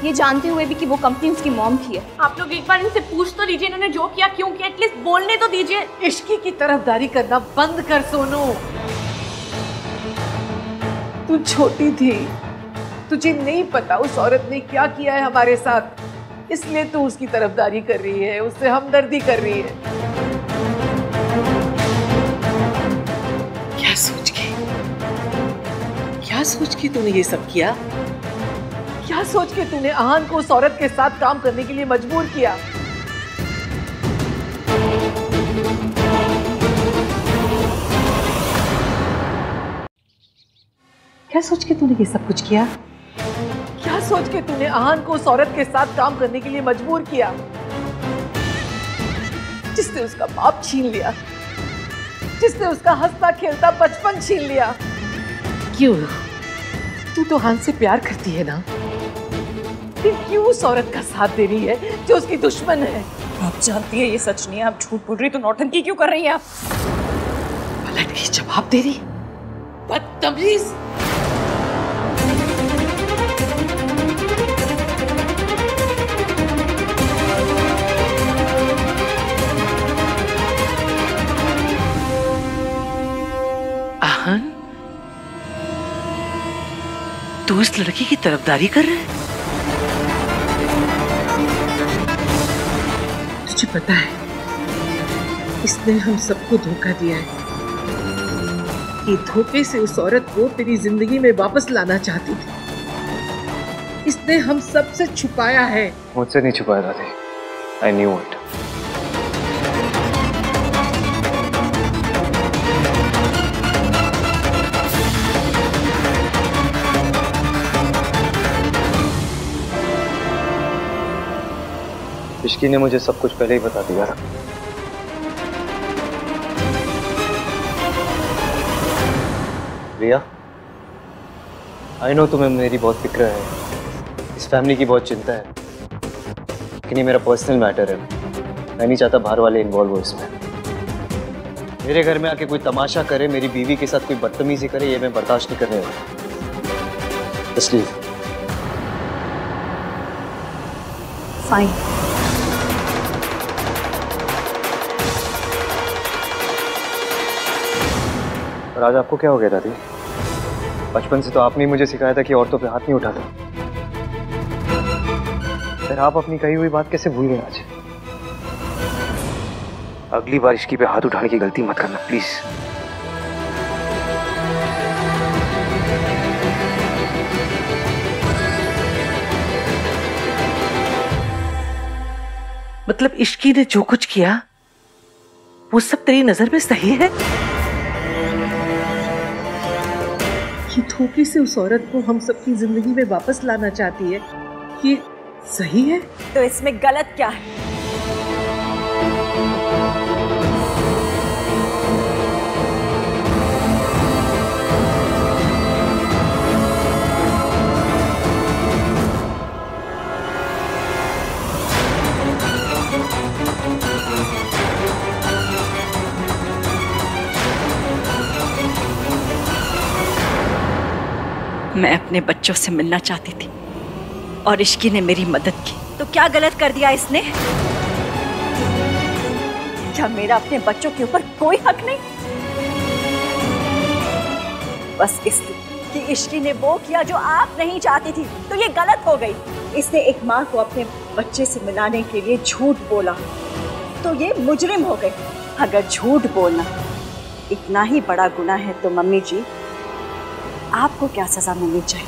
ये जानते हुए भी कि वो कंपनी उसकी मॉम की है। आप लोग एक बार इनसे पूछ तो लीजिए, इन्होंने जो किया क्यों किया, एटलीस्ट बोलने तो दीजिए। इश्की की तरफदारी करना बंद कर सोनू। तू छोटी थी, तुझे नहीं पता उस औरत ने क्या किया है हमारे साथ, इसलिए तू उसकी तरफदारी कर रही है, उससे हमदर्दी कर रही है। क्या सोच के तूने ये सब किया? क्या सोच के तूने आहान को उस औरत के साथ काम करने के लिए मजबूर किया? क्या सोच के तूने ये सब कुछ किया? क्या सोच के तूने आहान को उस औरत के साथ काम करने के लिए मजबूर किया, जिसने उसका बाप छीन लिया, जिसने उसका हंसता खेलता बचपन छीन लिया? क्यों? तू तो आहान से प्यार करती है ना, फिर क्यों उस औरत का साथ दे रही है जो उसकी दुश्मन है? आप जानती है ये सच नहीं है, आप झूठ बोल रही, तो नौटंकी क्यों कर रही हैं आप? पलट के जवाब दे रही, बदतमीज। आहान, तू इस लड़की की तरफदारी कर रहे है? तुझे पता है इसने हम सबको धोखा दिया है। ये धोखे से उस औरत को तेरी जिंदगी में वापस लाना चाहती थी। इसने हम सबसे छुपाया है। मुझसे नहीं छुपाया दादी। I knew it. इश्की ने मुझे सब कुछ पहले ही बता दिया था। रिया, आई नो तुम्हें मेरी बहुत फिक्र है, इस फैमिली की बहुत चिंता है, लेकिन ये मेरा पर्सनल मैटर है। मैं नहीं चाहता बाहर वाले इन्वॉल्व हो इसमें। मेरे घर में आके कोई तमाशा करे, मेरी बीवी के साथ कोई बदतमीजी करे, ये मैं बर्दाश्त नहीं करने वाला। इसलिए फाइन। और आज आपको क्या हो गया दादी? बचपन से तो आपने मुझे सिखाया था कि औरतों पे हाथ नहीं उठाता। फिर आप अपनी कही हुई बात कैसे भूल गए आज? अगली बार इश्की पे हाथ उठाने की गलती मत करना प्लीज। मतलब इश्की ने जो कुछ किया वो सब तेरी नजर में सही है? ये धोखे से उस औरत को हम सबकी जिंदगी में वापस लाना चाहती है, ये सही है? तो इसमें गलत क्या है? मैं अपने बच्चों से मिलना चाहती थी और इश्की ने मेरी मदद की, तो क्या गलत कर दिया इसने? क्या मेरा अपने बच्चों के ऊपर कोई हक नहीं? बस इसलिए कि इश्की ने वो किया जो आप नहीं चाहती थी, तो ये गलत हो गई। इसने एक माँ को अपने बच्चे से मिलाने के लिए झूठ बोला, तो ये मुजरिम हो गई। अगर झूठ बोलना इतना ही बड़ा गुनाह है तो मम्मी जी आपको क्या सजा मिलनी चाहिए?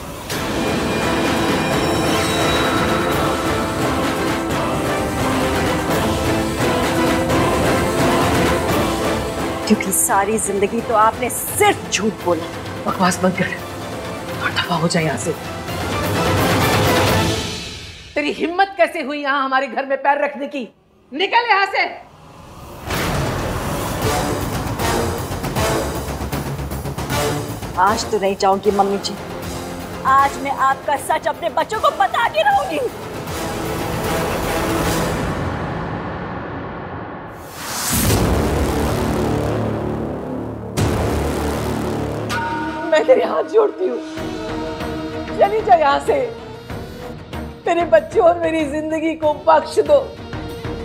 क्योंकि सारी जिंदगी तो आपने सिर्फ झूठ बोला। बकवास मत कर और दफा हो जाए यहाँ से। तेरी हिम्मत कैसे हुई यहाँ हमारे घर में पैर रखने की? निकल यहाँ से। आज तो नहीं जाऊंगी मम्मी जी, आज मैं आपका सच अपने बच्चों को बता के रहूंगी। मैं तेरे हाथ जोड़ती हूँ, चली जा यहाँ से। मेरे बच्चों और मेरी जिंदगी को बख्श दो।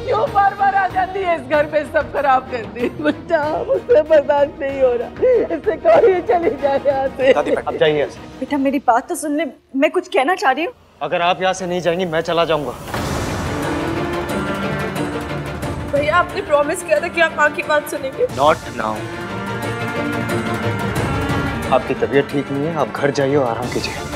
क्यों बार बार आ जाती है इस घर पे सब खराब करती? बच्चा मुझसे बर्दाश्त नहीं हो रहा, इससे कहो ये चली जाए यहाँ से। अब जाइए। बेटा मेरी बात तो सुन ले, मैं कुछ कहना चाह रही हूँ। अगर आप यहाँ से नहीं जाएंगी मैं चला जाऊंगा। भैया आपने प्रॉमिस किया था कि आप माँ की बात सुनेंगे। Not now. आपकी तबीयत ठीक नहीं है, आप घर जाइए और आराम कीजिए।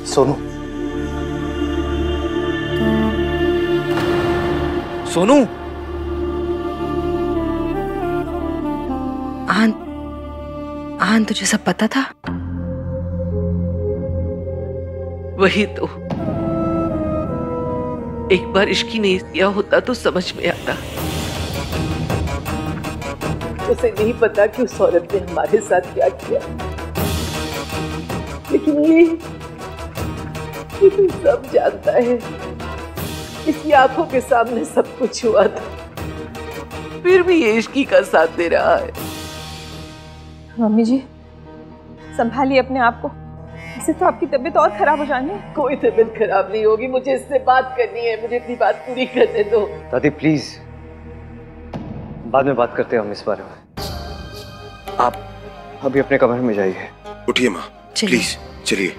सोनू, सोनू। आन तुझे सब पता था? वही तो, एक बार इश्की नहीं किया होता तो समझ में आता। उसे नहीं पता कि उस औरत ने हमारे साथ क्या किया, लेकिन ये तो सब जानता है। इसकी आंखों के सामने सब कुछ हुआ था, फिर भी ये इश्की का साथ दे रहा है। मम्मी जी संभालिए अपने आप को, इससे तो आपकी तबीयत और खराब हो जानी है। कोई तबीयत खराब नहीं होगी, मुझे इससे बात करनी है, मुझे अपनी बात पूरी करने दो। दादी प्लीज, बाद में बात करते हैं हम इस बारे में। आप अभी अपने कमरे में जाइए। उठिए माँ, प्लीज चलिए।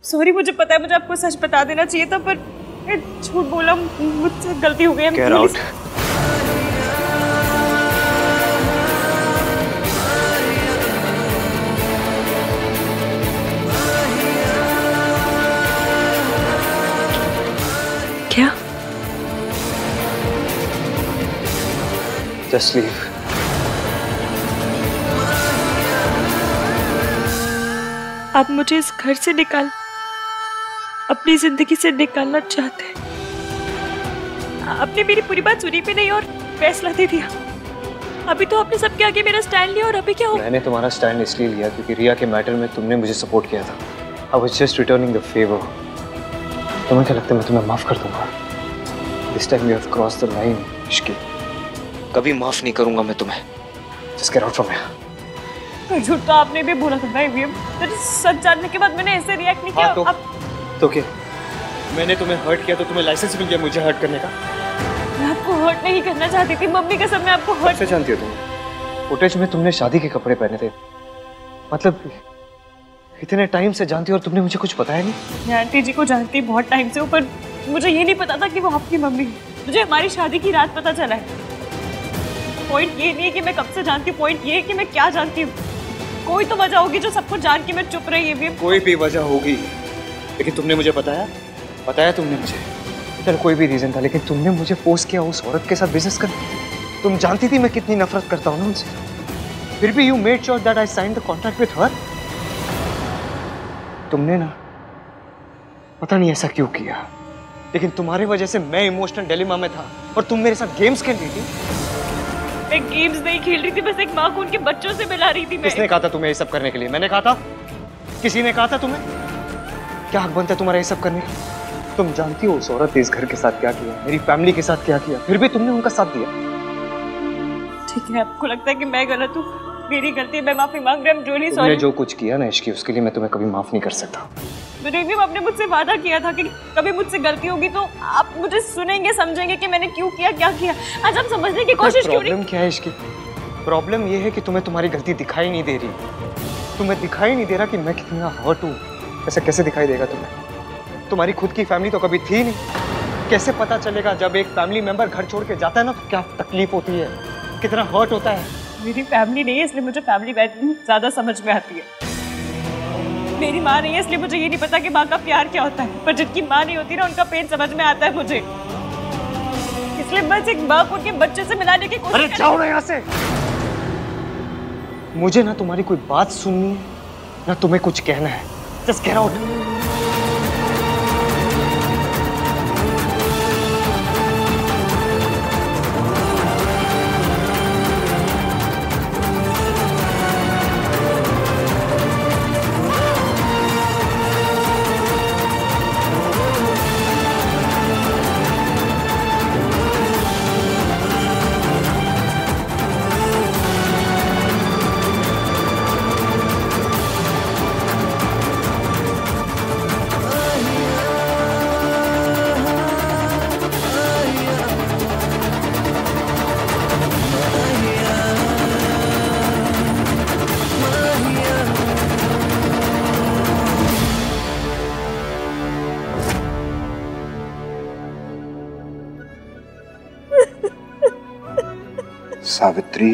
सॉरी, मुझे पता है मुझे आपको सच बता देना चाहिए था, पर मैं झूठ बोला, मुझसे गलती हो गई। Get out. क्या? Just leave. आप मुझे इस घर से अपनी जिंदगी से निकालना चाहते हैं। आपने मेरी पूरी बात सुनी भी नहीं और फैसला दे दिया। अभी तो आपने सबके आगे मेरा स्टैंड लिया और अभी क्या हो? मैंने तुम्हारा स्टैंड इसलिए लिया क्योंकि रिया के मैटर में तुमने मुझे सपोर्ट किया था। I was just returning the favor. तुम्हें क्या लगता है मैं तुम्हें माफ कर दूंगा? This time you have crossed the line, Ishki. कभी माफ नहीं करूंगा मैं तुम्हें। Just get out from here. झूठ तो आपने भी बोला था ना ईवीएम। सच जानने के बाद मैंने ऐसे रिएक्ट नहीं किया। तो क्या? मैंने तुम्हें हर्ट किया तो तुम्हें लाइसेंस मिल गया मुझे हर्ट करने का? मैं आपको हर्ट नहीं करना चाहती थी, मम्मी कसम मैं आपको हर्ट। कैसे जानती हो तुम? फुटेज में तुमने शादी के कपड़े पहने थे, मतलब इतने टाइम से जानती हो और तुमने मुझे कुछ बताया नहीं? मैं आंटी जी को जानती बहुत टाइम से, पर मुझे ये नहीं पता था कि वो आपकी मम्मी है। मुझे हमारी शादी की रात पता चला है। पॉइंट ये नहीं है कि मैं कब से जानती हूँ, पॉइंट ये है कि मैं क्या जानती हूँ। कोई तो वजह होगी जो सबको जान के मैं चुप रही है। कोई भी वजह होगी, लेकिन तुमने मुझे बताया तुमने मुझे। चल कोई भी रीजन था, लेकिन तुमने मुझे फोर्स किया उस औरत के साथ बिजनेस करने। तुम जानती थी मैं कितनी नफरत करता हूँ ना उनसे, फिर भी you made sure that I sign the contract with her. तुमने ना पता नहीं ऐसा क्यों किया, लेकिन तुम्हारी वजह से मैं इमोशनल डिलेमा में था और तुम मेरे साथ गेम्स खेल रही थी। मैं गेम्स नहीं खेल रही थी, बस एक माँ को उनके बच्चों से मिला रही थी। किसने कहा था तुम्हें ये सब करने के लिए? मैंने कहा था? किसी ने कहा था तुम्हें? क्या हक बनता है तुम्हारा ये सब करने का? तुम जानती हो उस औरत ने इस घर के साथ क्या किया, मेरी फैमिली के साथ क्या किया, फिर भी तुमने उनका साथ दिया। ठीक है, आपको लगता है कि मैं गलत हूँ, मेरी गलती है, मैं माफी मांग रही हूँ। Really sorry. तुमने जो कुछ किया ना इश्की, उसके लिए मैं तुम्हें कभी माफ नहीं कर सकता। आपने मुझसे वादा किया था कि कभी मुझसे गलती होगी तो आप मुझे सुनेंगे, समझेंगे कि मैंने क्यों किया, क्या किया। आज आप समझने की कोशिश क्यों नहीं? प्रॉब्लम क्या है इश्की? प्रॉब्लम ये है कि तुम्हें तुम्हारी गलती दिखाई नहीं दे रही। तुम्हें दिखाई नहीं दे रहा कि मैं कितना हर्ट हूँ। ऐसा कैसे दिखाई देगा तुम्हें? तुम्हारी खुद की फैमिली तो कभी थी नहीं। कैसे पता चलेगा जब एक फैमिली मेंबर घर छोड़ के जाता है ना, तो क्या तकलीफ होती है, कितना हर्ट होता है। मेरी फैमिली नहीं है इसलिए मुझे फैमिली वैल्यू ज्यादा समझ में आती है। मेरी माँ नहीं है इसलिए मुझे ये नहीं पता कि माँ का प्यार क्या होता है, पर जिनकी माँ नहीं होती ना उनका पेन समझ में आता है मुझे। इसलिए बस एक माँ को उनके बच्चे से मिलाने की कोशिश। अरे जाओ ना यहाँ से। मुझे ना तुम्हारी कोई बात सुननी है ना तुम्हें कुछ कहना है। Just get out. सावित्री,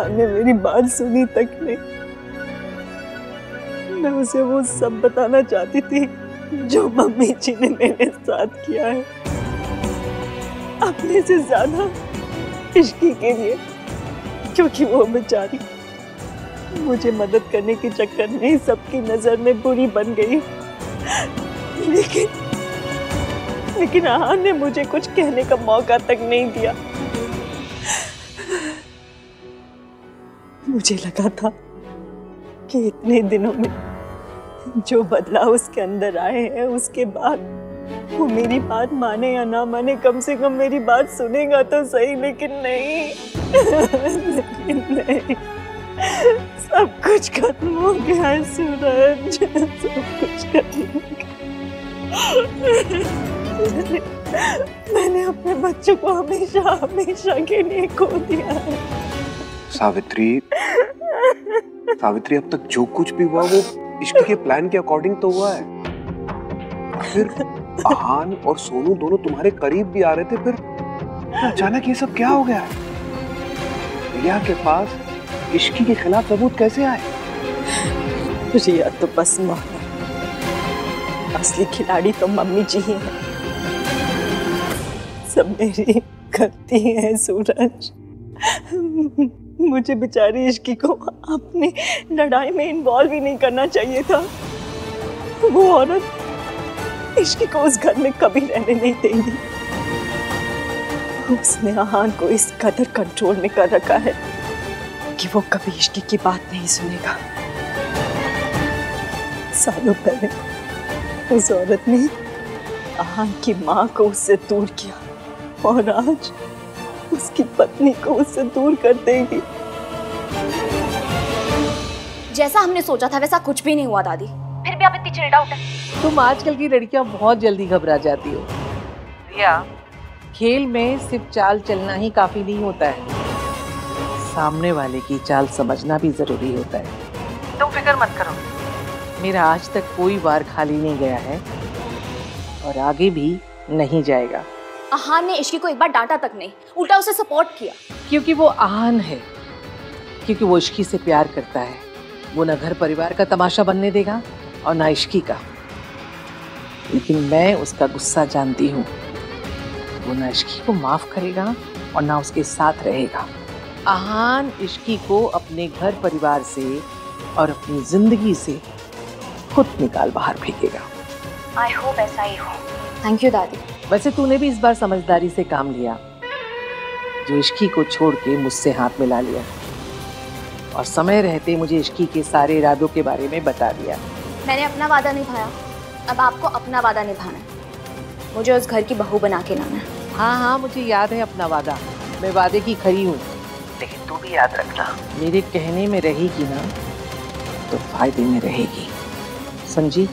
ने मेरी बात सुनी तक नहीं। मैं उसे वो सब बताना चाहती थी जो मम्मी जी ने मेरे साथ किया है, अपने से ज्यादा इश्की के लिए, क्योंकि वो बेचारी मुझे मदद करने के चक्कर में सबकी नजर में बुरी बन गई। लेकिन आहान ने मुझे कुछ कहने का मौका तक नहीं दिया। मुझे लगा था कि इतने दिनों में जो बदलाव उसके अंदर आए हैं, उसके बाद वो मेरी बात माने या ना माने, कम से कम मेरी बात सुनेगा तो सही। लेकिन नहीं, लेकिन नहीं, सब कुछ खत्म हो गया है सूरज, सब कुछ खत्म हो गया। मैंने अपने बच्चों को हमेशा हमेशा के लिए खो दिया है। सावित्री, सावित्री अब तक जो कुछ भी हुआ वो इश्क के प्लान के अकॉर्डिंग तो हुआ है। फिर आहान और सोनू दोनों तुम्हारे करीब भी आ रहे थे, फिर अचानक ये सब क्या हो गया? रिया के पास इश्की के खिलाफ सबूत कैसे आए? रिया तो बस माँ है, असली खिलाड़ी तो मम्मी जी ही है। सब मेरी गलती है सूरज, मुझे बेचारी इश्की को अपनी लड़ाई में इन्वॉल्व ही नहीं करना चाहिए था। वो औरत इश्की को उस घर में कभी रहने नहीं देगी। उसने आहान को इस कदर कंट्रोल में कर रखा है कि वो कभी इश्की की बात नहीं सुनेगा। सालों पहले उस औरत ने आहान की माँ को उससे दूर किया और आज उसकी पत्नी को उससे दूर कर देगी। जैसा हमने सोचा था वैसा कुछ भी नहीं हुआ दादी, फिर भी आप इतनी चिल्ड आउट है। तुम आजकल की लड़कियां बहुत जल्दी घबरा जाती हो। रिया, खेल में सिर्फ चाल चलना ही काफी नहीं होता है, सामने वाले की चाल समझना भी जरूरी होता है। तुम फिक्र मत करो, मेरा आज तक कोई बार खाली नहीं गया है और आगे भी नहीं जाएगा। आहान ने इश्की को एक बार डांटा तक नहीं, उल्टा उसे सपोर्ट किया। क्योंकि वो आहान है, क्योंकि वो इश्की से प्यार करता है। वो ना घर परिवार का तमाशा बनने देगा और ना इश्की का। लेकिन मैं उसका गुस्सा जानती हूँ। वो ना इश्की को माफ करेगा और ना उसके साथ रहेगा। आहान इश्की को अपने घर परिवार से और अपनी जिंदगी से खुद निकाल बाहर फेंकेगा। आई होप ऐसा ही हो। थैंक यू दादी। वैसे तूने भी इस बार समझदारी से काम लिया, जो इश्की को छोड़ के मुझसे हाथ मिला लिया और समय रहते मुझे इश्की के सारे इरादों के बारे में बता दिया। मैंने अपना वादा निभाया, अब आपको अपना वादा निभाना है। मुझे उस घर की बहू बना के लाना है। हाँ हाँ, मुझे याद है अपना वादा, मैं वादे की खरी हूँ। लेकिन तू भी याद रखना, मेरे कहने में रहेगी ना तो फायदे में रहेगी, समझी?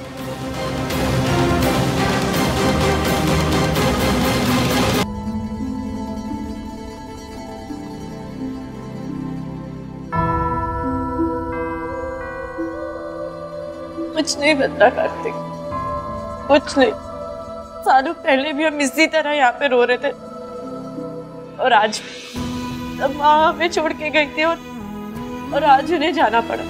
कुछ नहीं बता कार्तिक, कुछ नहीं। सालों पहले भी हम इसी तरह यहाँ पे रो रहे थे और आज तब माँ हमें छोड़ के गई थी और आज उन्हें जाना पड़ा।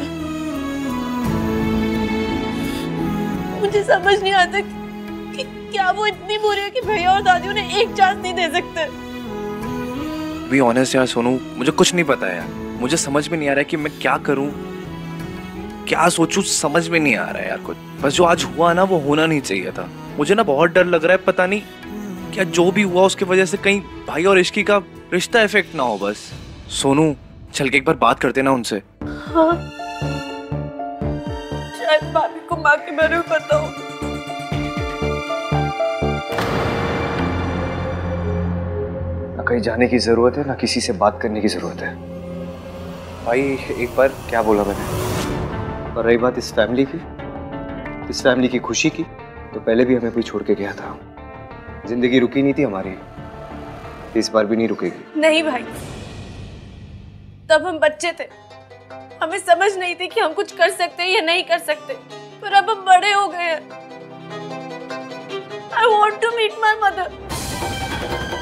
मुझे समझ नहीं आता कि क्या वो इतनी बुरी है कि भैया और दादी उन्हें एक चांस नहीं दे सकते। बी ऑनेस्ट यार सोनू, मुझे कुछ नहीं पता यार। मुझे समझ में नहीं आ रहा है कि मैं क्या करूं, क्या सोचूं, समझ में नहीं आ रहा है यार कुछ। बस जो आज हुआ ना वो होना नहीं चाहिए था। मुझे ना बहुत डर लग रहा है, पता नहीं क्या जो भी हुआ उसकी वजह से कहीं भाई और इश्की का रिश्ता इफेक्ट ना हो। बस सोनू, चल के एक बार बात करते ना उनसे। हाँ, शायद भाभी को माँ के बारे में पता हो। ना कहीं जाने की जरूरत है ना किसी से बात करने की जरूरत है। भाई एक बार क्या बोला मैंने? और रही बात इस फैमिली की खुशी की, तो पहले भी हमें कोई छोड़ के गया था। जिंदगी रुकी नहीं थी हमारी, इस बार भी नहीं रुकेगी। नहीं भाई, तब हम बच्चे थे, हमें समझ नहीं थी कि हम कुछ कर सकते हैं या नहीं कर सकते, पर अब हम बड़े हो गए हैं। I want to meet my mother.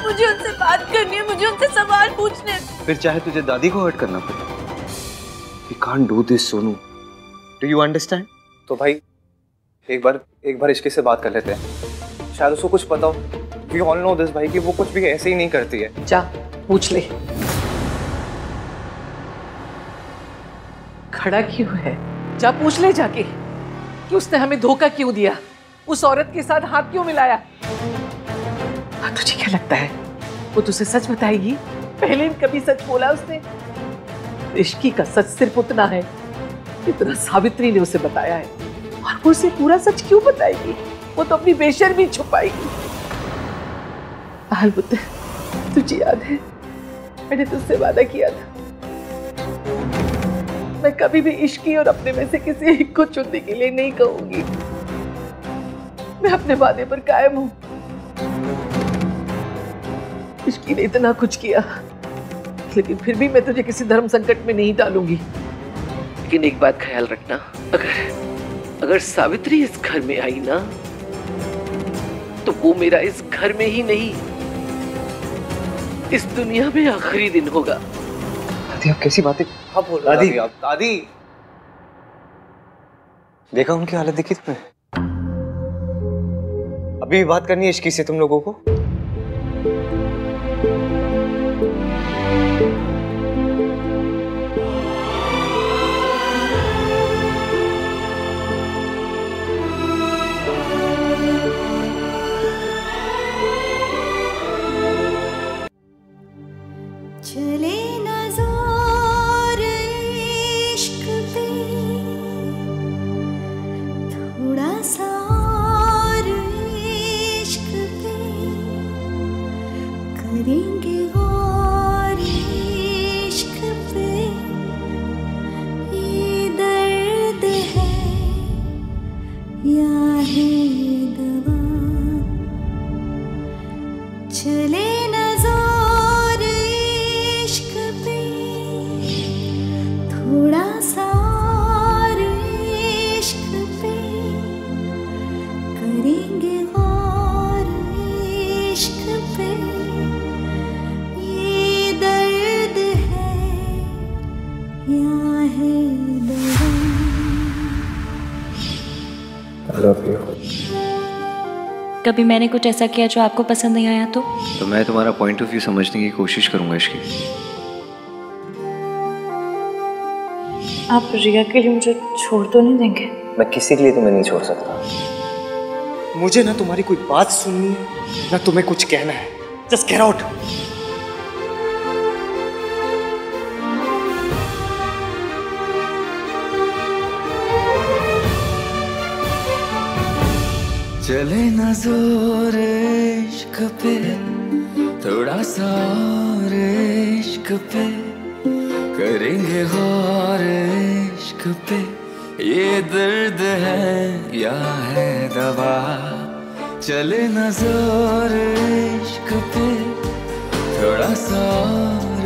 मुझे उनसे बात करनी है, मुझे उनसे सवाल पूछने हैं। फिर चाहे तुझे दादी को हर्ट करना पड़े। We can't do this, Sonu. Do you understand? तो भाई एक बार इश्की से बात कर लेते हैं, शायद उसको कुछ पता हो। We all know this भाई कि वो कुछ भी ऐसे ही नहीं करती है। जा पूछ ले। खड़ा क्यों है? जा पूछ ले जाके कि उसने हमें धोखा क्यों दिया, उस औरत के साथ हाथ क्यों मिलाया। हाँ, तुझे क्या लगता है वो तुझसे सच बताएगी? पहले कभी सच बोला उसने? इश्की का सच सिर्फ उतना है इतना सावित्री ने उसे बताया है, और वो उसे पूरा सच क्यों बताएगी? वो तो अपनी बेशर्मी छुपाएगी। अलबत्ता तुझे याद है मैंने तुझसे वादा किया था मैं कभी भी इश्की और अपने में से किसी एक को चुनने के लिए नहीं कहूंगी। मैं अपने वादे पर कायम हूं। इश्की ने इतना कुछ किया, लेकिन फिर भी मैं तुझे किसी धर्म संकट में नहीं डालूंगी। लेकिन एक बात ख्याल रखना, अगर सावित्री इस घर में आई ना, तो वो मेरा इस घर में ही नहीं, इस दुनिया में आखिरी दिन होगा। दादी आप कैसी बातें आप बोल रहे हो? दादी देखा उनकी हालत देखी तुमने? अभी भी बात करनी है इश्की से तुम लोगों को? चले ना जोर इश्क पे, थोड़ा सा और इश्क पे, करेंगे गौर इश्क पे, ये दर्द है या है दवा, चले ना थोड़ा सा और इश्क पे, करेंगे गौर इश्क पे, ये दर्द है या है दवा। I love you. कभी मैंने कुछ ऐसा किया जो आपको पसंद नहीं आया तो मैं तुम्हारा पॉइंट ऑफ व्यू समझने की कोशिश करूंगा इश्की। आप रिया के लिए मुझे छोड़ तो नहीं देंगे? मैं किसी के लिए तुम्हें नहीं छोड़ सकता। मुझे ना तुम्हारी कोई बात सुननी है, ना तुम्हें कुछ कहना है। Just get out. चले ना जोर इश्क पे, थोड़ा सा और इश्क पे, करेंगे गौर इश्क पे, ये दर्द है या है दवा, चले ना जोर इश्क पे, थोड़ा सा और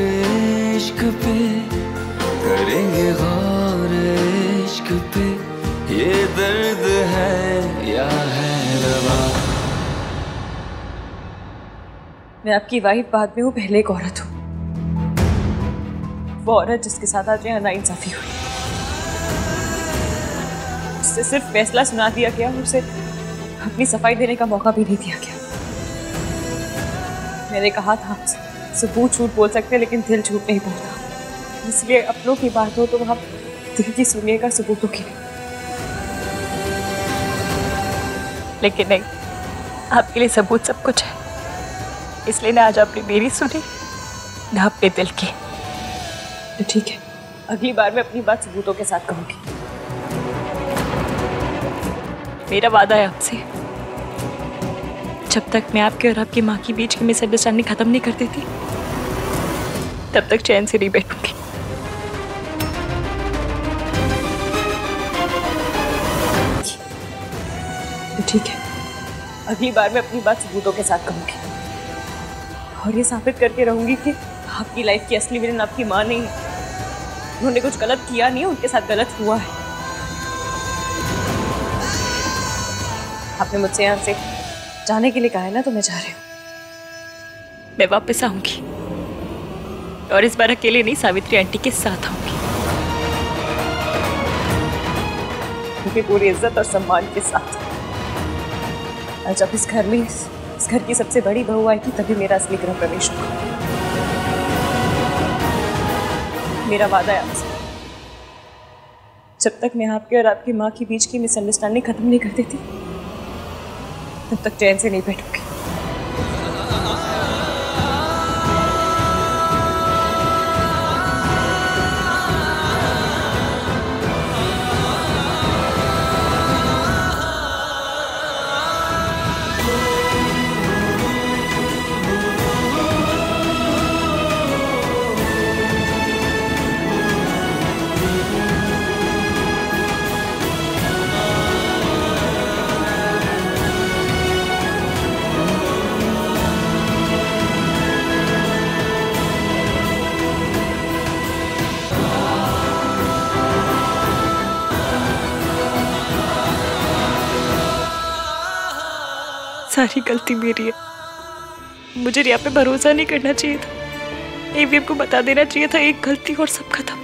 इश्क पे, करेंगे गौर इश्क पे, ये दर्द है या है दवा। मैं आपकी वाइफ बाद में हूँ, पहले एक औरत हूँ। वो औरत जिसके साथ आज यहाँ नाइंसाफी हुई, उससे सिर्फ फैसला सुना दिया गया, उसे अपनी सफाई देने का मौका भी नहीं दिया गया। मैंने कहा था आपसे, सबूत झूठ बोल सकते लेकिन दिल झूठ नहीं बोलता, इसलिए अपनों की बात हो तो वहाँ दिल की सुनिएगा, सबूतों की नहीं। लेकिन नहीं, आपके लिए सबूत सब कुछ है, इसलिए ना आज आपने मेरी सुनी ना अपने दिल की। तो ठीक है, अगली बार मैं अपनी बात सबूतों के साथ कहूंगी। मेरा वादा है आपसे, जब तक मैं आपके और आपकी माँ के बीच की मिसअंडरस्टैंडिंग खत्म नहीं कर देती, तब तक चैन से नहीं बैठूंगी। तो ठीक है, अगली बार मैं अपनी बात सबूतों के साथ कहूंगी और ये साबित करके रहूंगी कि आपकी लाइफ की असली विलेन आपकी माँ नहीं है। उन्होंने कुछ गलत किया नहीं, उनके साथ गलत हुआ है। आपने मुझसे यहाँ से जाने के लिए कहा है ना, तो मैं जा रही हूँ। मैं वापस आऊंगी और इस बार अकेले नहीं, सावित्री आंटी के साथ आऊंगी, उनकी पूरी इज्जत और सम्मान के साथ। और जब इस घर में इस घर की सबसे बड़ी बहू आएगी, तभी मेरा असली गृह प्रवेश होगा। मेरा वादा है आपसे, जब तक मैं आपके और आपकी माँ के बीच की मिसअंडरस्टैंडिंग खत्म नहीं कर देती, तब तक चैन से नहीं बैठूंगी। सारी गलती मेरी है। मुझे रिया पे भरोसा नहीं करना चाहिए था। एवीएम को बता देना चाहिए था, एक गलती और सब खत्म।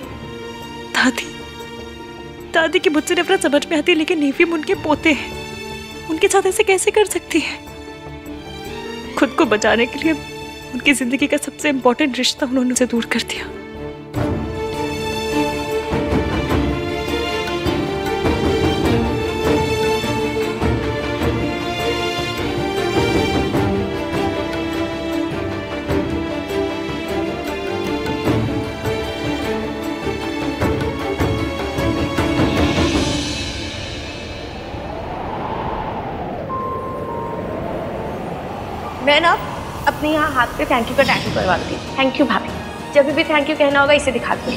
दादी की मुझसे नफरत समझ में आती, लेकिन एवीएम उनके पोते हैं, उनके साथ ऐसे कैसे कर सकती है? खुद को बचाने के लिए उनकी जिंदगी का सबसे इम्पोर्टेंट रिश्ता उन्होंने उसे दूर कर दिया। मैं ना अपने यहाँ हाथ पे थैंक यू का टैटू करवा दूंगी। थैंक यू भाभी, जब भी थैंक यू कहना होगा इसे दिखा दूंगी।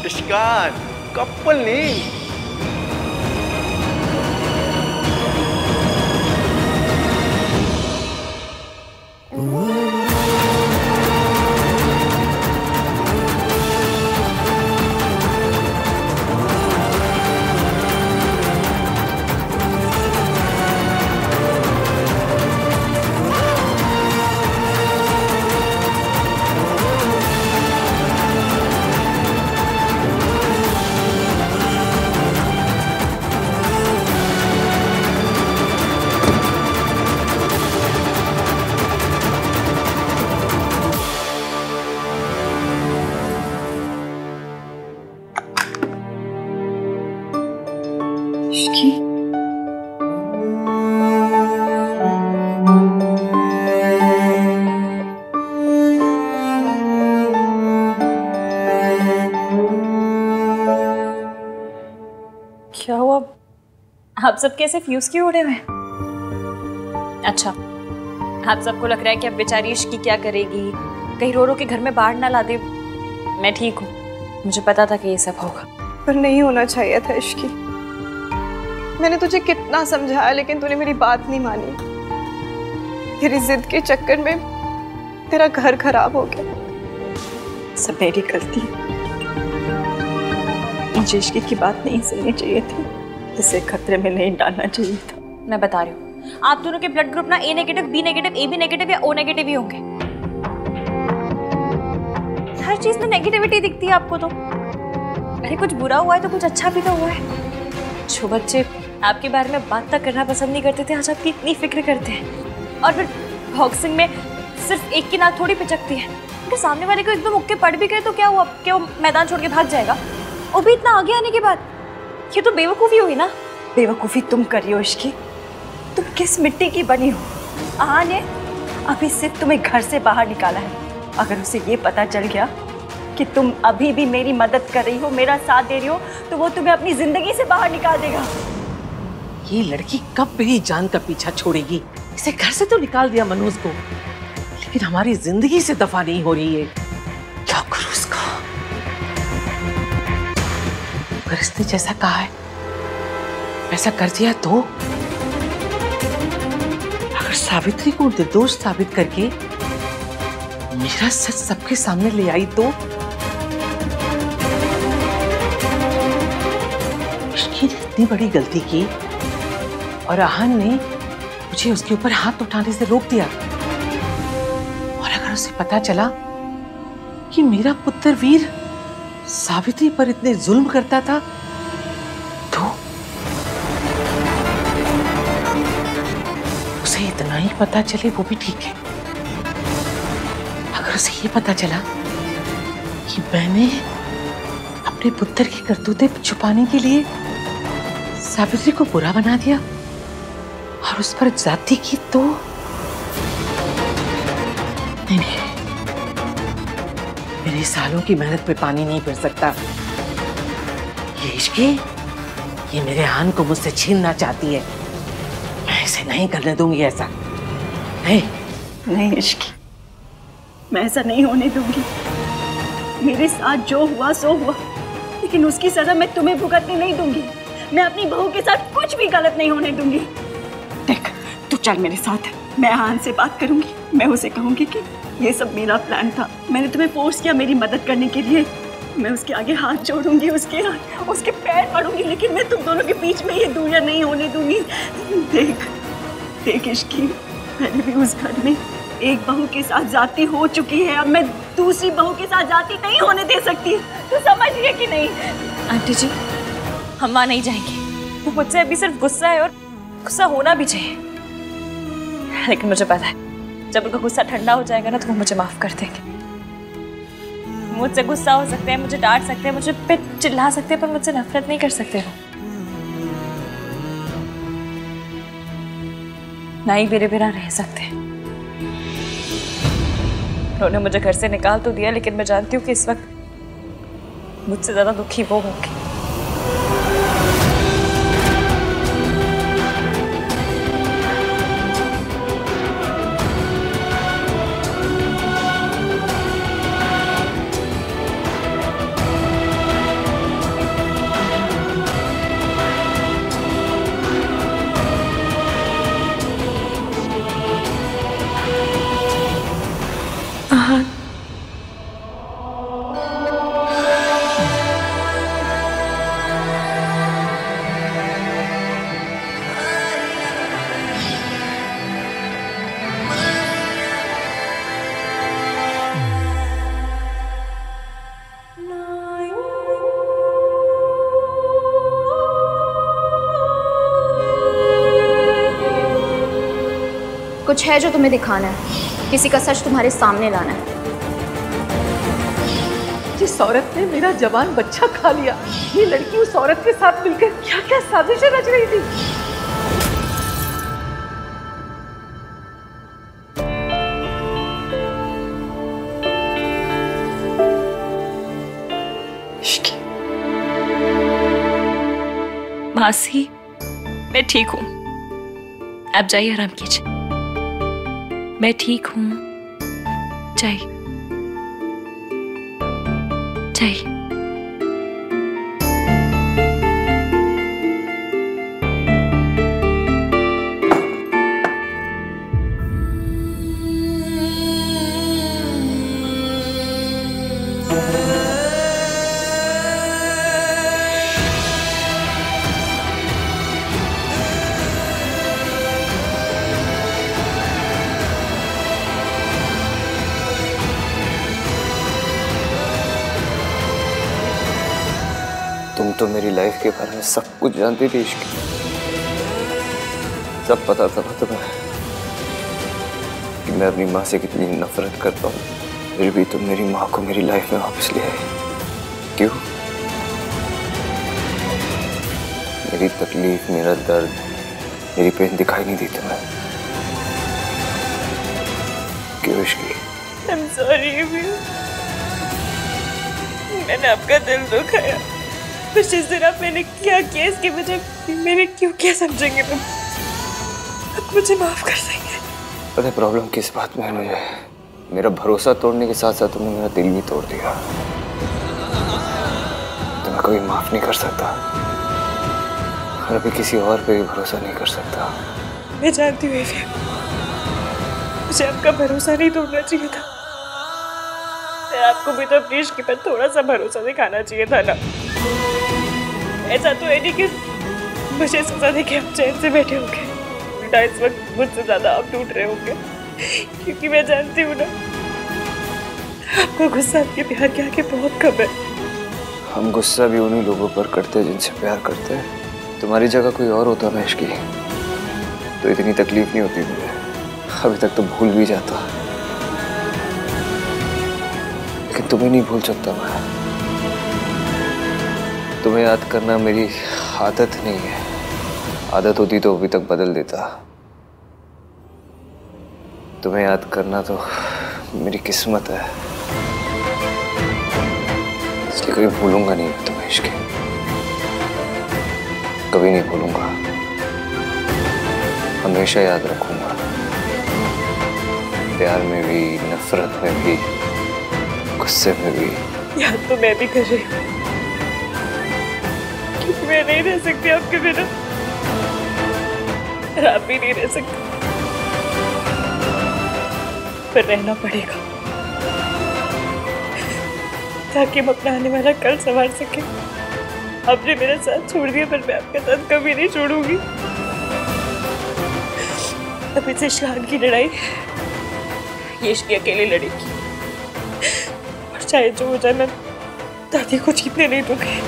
इश्कान कपल नहीं। क्या हुआ? आप सब कैसे फ्यूज क्यों उड़े हुए? अच्छा, आप सबको लग रहा है कि अब बेचारी इश्की क्या करेगी, कहीं रो रो के घर में बाहर ना ला दे। मैं ठीक हूँ, मुझे पता था कि ये सब होगा। पर नहीं होना चाहिए था इश्की। मैंने तुझे कितना समझाया लेकिन तूने मेरी बात नहीं मानी। तेरी जिद के चक्कर में तेरा घर खराब हो गया। सब मेरी गलती। मुझे इश्की की बात नहीं सुननी चाहिए थी, इसे खतरे में नहीं डालना चाहिए था। मैं बता रही हूँ, आप दोनों के ब्लड ग्रुप ना A negative, B negative, A B negative या ओ नेगेटिव ही होंगे। हर चीज में नेगेटिविटी दिखती है आपको तो। अरे कुछ बुरा हुआ है तो कुछ अच्छा भी तो हुआ है। जो बच्चे आपके बारे में बात तक करना पसंद नहीं करते थे, आज आपकी इतनी फिक्र करते हैं। और फिर बॉक्सिंग में सिर्फ एक की नाक थोड़ी पिचकती है। उनके सामने वाले को एकदम मुक्के पड़ भी गए तो क्या हुआ? क्या वो मैदान छोड़ के भाग जाएगा? वो भी इतना आगे आने के बाद। ये तो बेवकूफ़ी हुई ना। बेवकूफ़ी तुम करी हो इश्की। तुम किस मिट्टी की बनी हो? आहा ने अभी सिर्फ तुम्हें घर से बाहर निकाला है। अगर उसे ये पता चल गया कि तुम अभी भी मेरी मदद कर रही हो, मेरा साथ दे रही हो, तो वो तुम्हें अपनी जिंदगी से बाहर निकाल देगा। ये लड़की कब मेरी जान का पीछा छोड़ेगी? इसे घर से तो निकाल दिया मनोज को, लेकिन हमारी जिंदगी से दफा नहीं हो रही है। क्या करूं उसका? अगर इसने जैसा कहा है वैसा कर दिया तो? अगर सावित्री को निर्दोष साबित करके मेरा सच सबके सामने ले आई तो? इसकी इतनी बड़ी गलती की और आहन ने मुझे उसके ऊपर हाथ उठाने से रोक दिया। और अगर उसे पता चला कि मेरा पुत्र वीर सावित्री पर इतने जुल्म करता था तो? उसे इतना ही पता चले वो भी ठीक है। अगर उसे ये पता चला कि मैंने अपने पुत्र की करतूतें छुपाने के लिए सावित्री को बुरा बना दिया और उस पर जाति की तो नहीं, मेरे सालों की मेहनत पे पानी नहीं फिर सकता। ये इश्की, ये मेरे आन को मुझसे छीनना चाहती है। मैं इसे नहीं करने दूंगी ऐसा। नहीं इश्की, मैं ऐसा नहीं होने दूंगी। मेरे साथ जो हुआ सो हुआ, लेकिन उसकी सजा मैं तुम्हें भुगतने नहीं दूंगी। मैं अपनी बहू के साथ कुछ भी गलत नहीं होने दूंगी। देख, तू चल मेरे साथ, मैं आहान से बात करूंगी। मैं उसे कहूंगी कि ये सब मेरा प्लान था, मैंने तुम्हें फोर्स किया मेरी मदद करने के लिए। मैं उसके आगे हाथ जोड़ूंगी, उसके पैर पड़ूंगी, लेकिन मैं तुम दोनों के बीच में ये दूरियां नहीं होने दूंगी। देख इश्की, मैंने भी उस घर में एक बहू के साथ जाती हो चुकी है, अब मैं दूसरी बहू के साथ जाती नहीं होने दे सकती। तू समझ रही है कि नहीं? आंटी जी, हम वहां नहीं जाएंगे। वो मुझसे अभी सिर्फ गुस्सा है और गुस्सा होना भी चाहिए, लेकिन मुझे पता है जब उनका गुस्सा ठंडा हो जाएगा ना तो वो मुझे माफ कर देंगे। मुझसे गुस्सा हो सकते हैं, मुझे डांट सकते हैं, मुझे पे चिल्ला सकते हैं, पर मुझसे नफरत नहीं कर सकते वो। ना ही मेरे बिना रह सकते। उन्होंने मुझे घर से निकाल तो दिया, लेकिन मैं जानती हूँ कि इस वक्त मुझसे ज्यादा दुखी वो होंगे। कुछ है जो तुम्हें दिखाना है, किसी का सच तुम्हारे सामने लाना है। जिस औरत ने मेरा जवान बच्चा खा लिया, ये लड़की उस औरत के साथ मिलकर क्या क्या साजिशें रच रही थी। मासी, मैं ठीक हूँ, आप जाइए आराम कीजिए। मैं ठीक हूँ, जाइए जाइए। तुम तो मेरी लाइफ के बारे में सब कुछ जानती थी इश्क, सब पता था तुम्हें कि मैं अपनी माँ से कितनी नफरत करता हूँ, फिर भी तुम मेरी माँ को मेरी लाइफ में वापस ले आई। क्यों? मेरी तकलीफ, मेरा दर्द, मेरी पेन दिखाई नहीं दी तुम्हें? क्यों इश्की? I'm sorry, मैंने आपका दिल दुखाया। बस जिस दिन आप मैंने क्या किया इसकी वजह मैंने क्यों क्या समझेंगे तुम? आप मुझे माफ कर देंगे। पता है प्रॉब्लम किस बात में है मुझे? मेरा भरोसा तोड़ने के साथ साथ तुमने मेरा दिल भी तोड़ दिया। तो मैं कभी माफ नहीं कर सकता और अभी किसी और पे भी भरोसा नहीं कर सकता। मैं जानती हूँ मुझे आपका भरोसा नहीं तोड़ना चाहिए था। आपको भी तो अपनी इश्क पर थोड़ा सा भरोसा दिखाना चाहिए था ना। ऐसा तो है नहीं कि मुझे सजा दे के आप चैन से बैठे होंगे, उल्टा इस वक्त मुझसे ज्यादा आप टूट रहे होंगे, क्योंकि मैं जानती हूँ ना आपको गुस्सा आपके प्यार के आगे बहुत कम है। हम गुस्सा भी उन्हीं लोगों पर करते हैं जिनसे प्यार करते हैं। तुम्हारी जगह कोई और होता ना इश्की तो इतनी तकलीफ नहीं होती मुझे, अभी तक तो भूल भी जाता, लेकिन तुम्हें नहीं भूल सकता मैं। तुम्हें याद करना मेरी आदत नहीं है, आदत होती तो अभी तक बदल देता। तुम्हें याद करना तो मेरी किस्मत है, इसलिए कभी भूलूंगा नहीं मैं तुम्हें इश्क, कभी नहीं भूलूंगा, हमेशा याद रखूंगा। प्यार में भी, नफरत में भी, गुस्से में भी। याद तो मैं भी कर रही हूँ, क्योंकि मैं नहीं रह सकती आपके बिना, आप भी नहीं रह सकते। पर रहना पड़ेगा ताकि हम अपना आने वाला कल संभाल सके। आपने मेरा साथ छोड़ दिया पर मैं आपका साथ कभी नहीं छोड़ूंगी। अब इसे शान की लड़ाई ये इश्की अकेले लड़ेगी और चाहे जो हो जाए मैं दादी को जीतने नहीं दूंगी।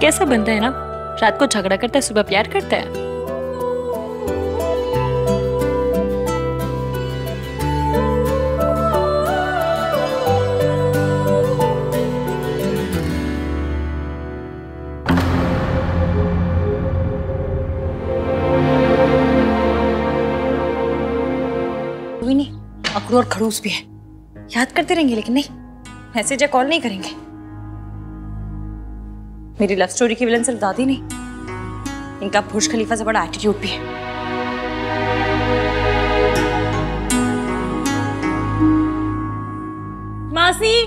कैसा बनता है ना, रात को झगड़ा करता है, सुबह प्यार करता है। कोई नहीं, अखरोट और खड़ूस भी है, याद करते रहेंगे लेकिन नहीं, मैसेज या कॉल नहीं करेंगे। मेरी लव स्टोरी की विलन सिर्फ दादी नहीं, इनका बुर्ज खलीफा से बड़ा एटीट्यूड भी है। मासी,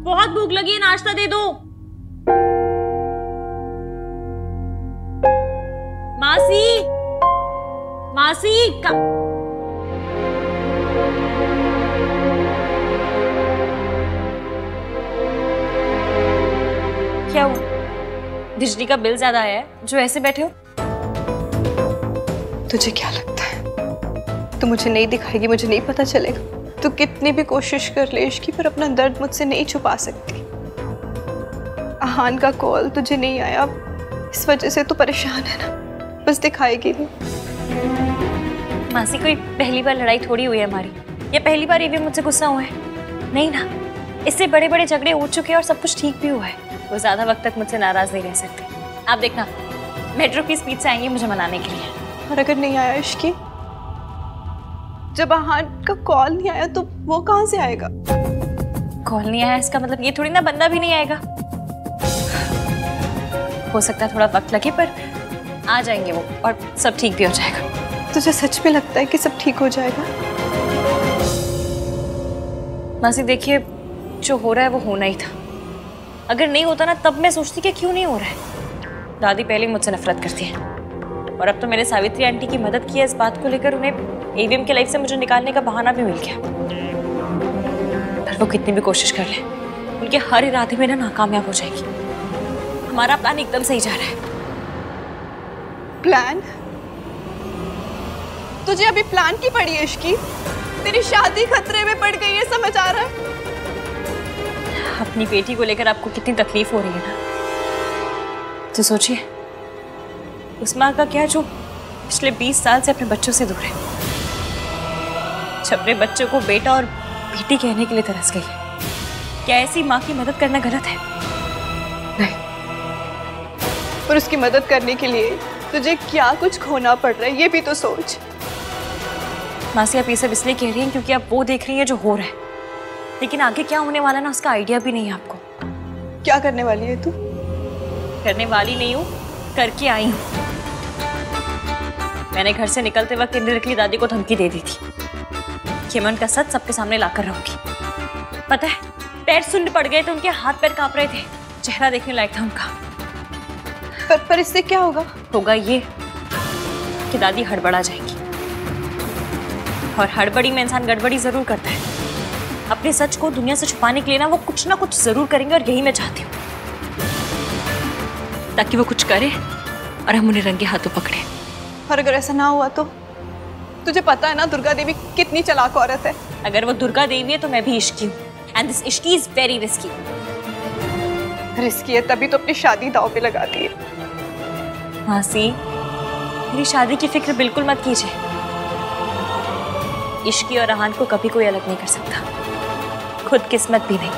बहुत भूख लगी है, नाश्ता दे दो। मासी, मासी क्या हुआ? बिजली का बिल ज्यादा आया है जो ऐसे बैठे हो? तुझे क्या लगता है तू मुझे नहीं दिखाएगी, मुझे नहीं पता चलेगा? तू कितनी भी कोशिश कर ले इश्की, पर अपना दर्द मुझसे नहीं छुपा सकती। आहान का कॉल तुझे नहीं आया, इस वजह से तू परेशान है ना, बस दिखाएगी नहीं। मासी, कोई पहली बार लड़ाई थोड़ी हुई है हमारी, या पहली बार ये मुझसे गुस्सा हुआ है? नहीं ना, इससे बड़े बड़े झगड़े हो चुके हैं और सब कुछ ठीक भी हुआ है। वो ज्यादा वक्त तक मुझसे नाराज नहीं रह सकते। आप देखना, मेट्रो की स्पीड से आएंगे मुझे मनाने के लिए। और अगर नहीं आया इश्की, जब आहान का कॉल नहीं आया तो वो कहां से आएगा? कॉल नहीं आया इसका मतलब ये थोड़ी ना बंदा भी नहीं आएगा। हो सकता है थोड़ा वक्त लगे पर आ जाएंगे वो, और सब ठीक भी हो जाएगा। तुझे सच में लगता है कि सब ठीक हो जाएगा? मासी देखिए, जो हो रहा है वो होना ही था। अगर नहीं होता ना तब मैं सोचती कि क्यों नहीं हो रहा है। दादी पहले मुझसे नफरत करती है और अब तो मैंने सावित्री आंटी की मदद की है इस बात को लेकर, उन्हें एवीएम की लाइफ से मुझे निकालने का बहाना भी मिल गया। पर वो कितनी भी कोशिश कर ले, उनके हर इरादे में ना नाकामयाब हो जाएगी। हमारा प्लान एकदम सही जा रहा है। प्लान? तुझे अभी प्लान की पड़ी है इश्की? तेरी शादी खतरे में पड़ गई है, समझ आ रहा है? अपनी बेटी को लेकर आपको कितनी तकलीफ हो रही है ना, तो सोचिए उस माँ का क्या जो पिछले 20 साल से अपने बच्चों से दूर है, अपने बच्चों को बेटा और बेटी कहने के लिए तरस गई है। क्या ऐसी माँ की मदद करना गलत है? नहीं, पर उसकी मदद करने के लिए तुझे क्या कुछ खोना पड़ रहा है ये भी तो सोच। मासी, आप ये सब इसलिए कह रही हैं क्योंकि आप वो देख रही हैं जो हो रहा है, लेकिन आगे क्या होने वाला ना उसका आइडिया भी नहीं है आपको। क्या करने वाली है तू? करने वाली नहीं हूँ, करके आई हूँ। मैंने घर से निकलते वक्त इंडायरेक्टली दादी को धमकी दे दी थी कि मैं उनका सच सबके सामने लाकर रहूंगी। पता है, पैर सुन्न पड़ गए थे उनके, हाथ पैर कांप रहे थे, चेहरा देखने लायक था उनका। पर इससे क्या होगा? होगा ये कि दादी हड़बड़ा जाएगी, और हड़बड़ी में इंसान गड़बड़ी जरूर करता है। अपने सच को दुनिया से छुपाने के लिए ना वो कुछ ना कुछ जरूर करेंगे, और यही मैं चाहती हूँ, ताकि वो कुछ करे और हम उन्हें रंगे हाथों पकड़े। और अगर ऐसा ना हुआ तो? तुझे पता है ना दुर्गा देवी कितनी चालाक औरत है। अगर वो दुर्गा देवी है तो मैं भी इश्की हूँ, and this Ishki is very risky. Risky है तभी तो अपनी शादी दांव पे लगाती है। मासी, मेरी शादी की फिक्र बिल्कुल मत कीजिए। इश्की और अहान को कभी कोई अलग नहीं कर सकता, खुद किस्मत भी नहीं।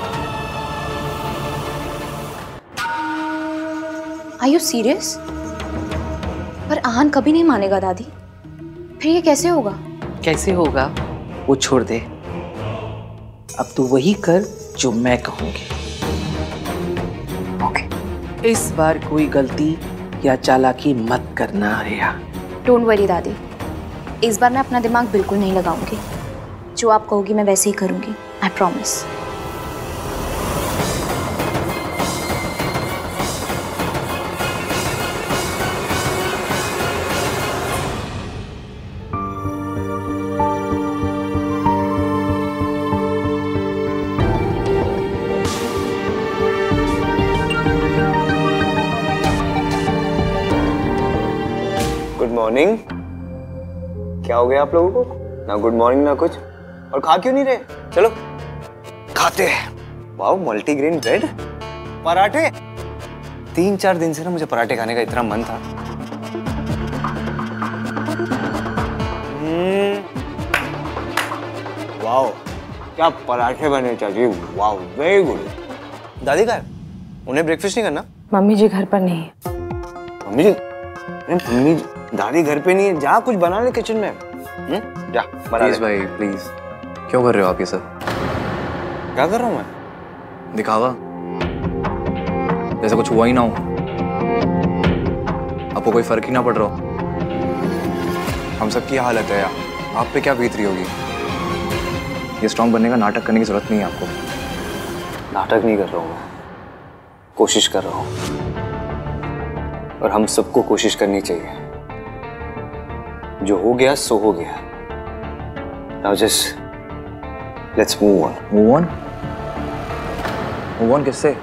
Are you serious? पर अहान कभी नहीं मानेगा दादी। फिर ये कैसे होगा? कैसे होगा वो छोड़ दे, अब तू वही कर जो मैं कहूंगी। ओके, इस बार कोई गलती या चालाकी मत करना रिया। डोंट वरी दादी, इस बार मैं अपना दिमाग बिल्कुल नहीं लगाऊंगी। जो आप कहोगी मैं वैसे ही करूंगी, आई प्रॉमिस। Good morning. क्या हो गया आप लोगों को? ना गुड मॉर्निंग ना कुछ, और खा क्यों नहीं रहे? चलो खाते हैं। वाओ, मल्टीग्रेन ब्रेड, पराठे। 3-4 दिन से ना मुझे पराठे खाने का इतना मन था। वाओ, क्या पराठे बने चाची, वाओ वेरी गुड। दादी का है? उन्हें ब्रेकफास्ट नहीं करना? मम्मी जी घर पर नहीं है। मम्मी जी? मम्मी दादी घर पे नहीं है, जा कुछ बना ले किचन में। जा बना ले। प्लीज भाई प्लीज, क्यों कर रहे हो आप ये सब? क्या कर रहा हूँ मैं? दिखावा, जैसे कुछ हुआ ही ना हो, आपको कोई फर्क ही ना पड़ रहा हो। हम सब की हालत है यार, आप पे क्या बीत रही होगी। ये स्ट्रॉन्ग बनने का नाटक करने की जरूरत नहीं है आपको। नाटक नहीं कर रहा हूँ मैं, कोशिश कर रहा हूँ, और हम सबको कोशिश करनी चाहिए। जो हो गया सो हो गया। Now just let's move on. Move on? Move on किससे?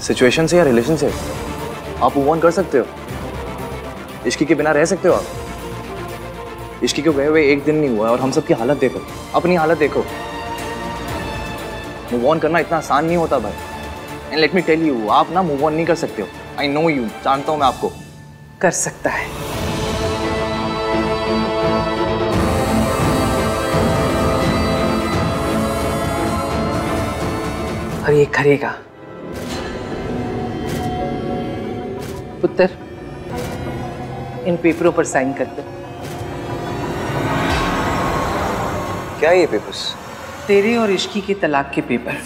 सिचुएशन से या रिलेशन से? आप मूव ऑन कर सकते हो? इश्की के बिना रह सकते हो आप? इश्की को गए हुए 1 दिन नहीं हुआ है और हम सब की हालत देखो, अपनी हालत देखो। मूव ऑन करना इतना आसान नहीं होता भाई। And let me tell you, आप ना मूव ऑन नहीं कर सकते हो। आई नो यू, जानता हूं मैं आपको। कर सकता है। और ये करेगा। पुत्र, इन पेपरों पर साइन कर दो। क्या ये पेपर्स? तेरे और इश्की के तलाक के पेपर।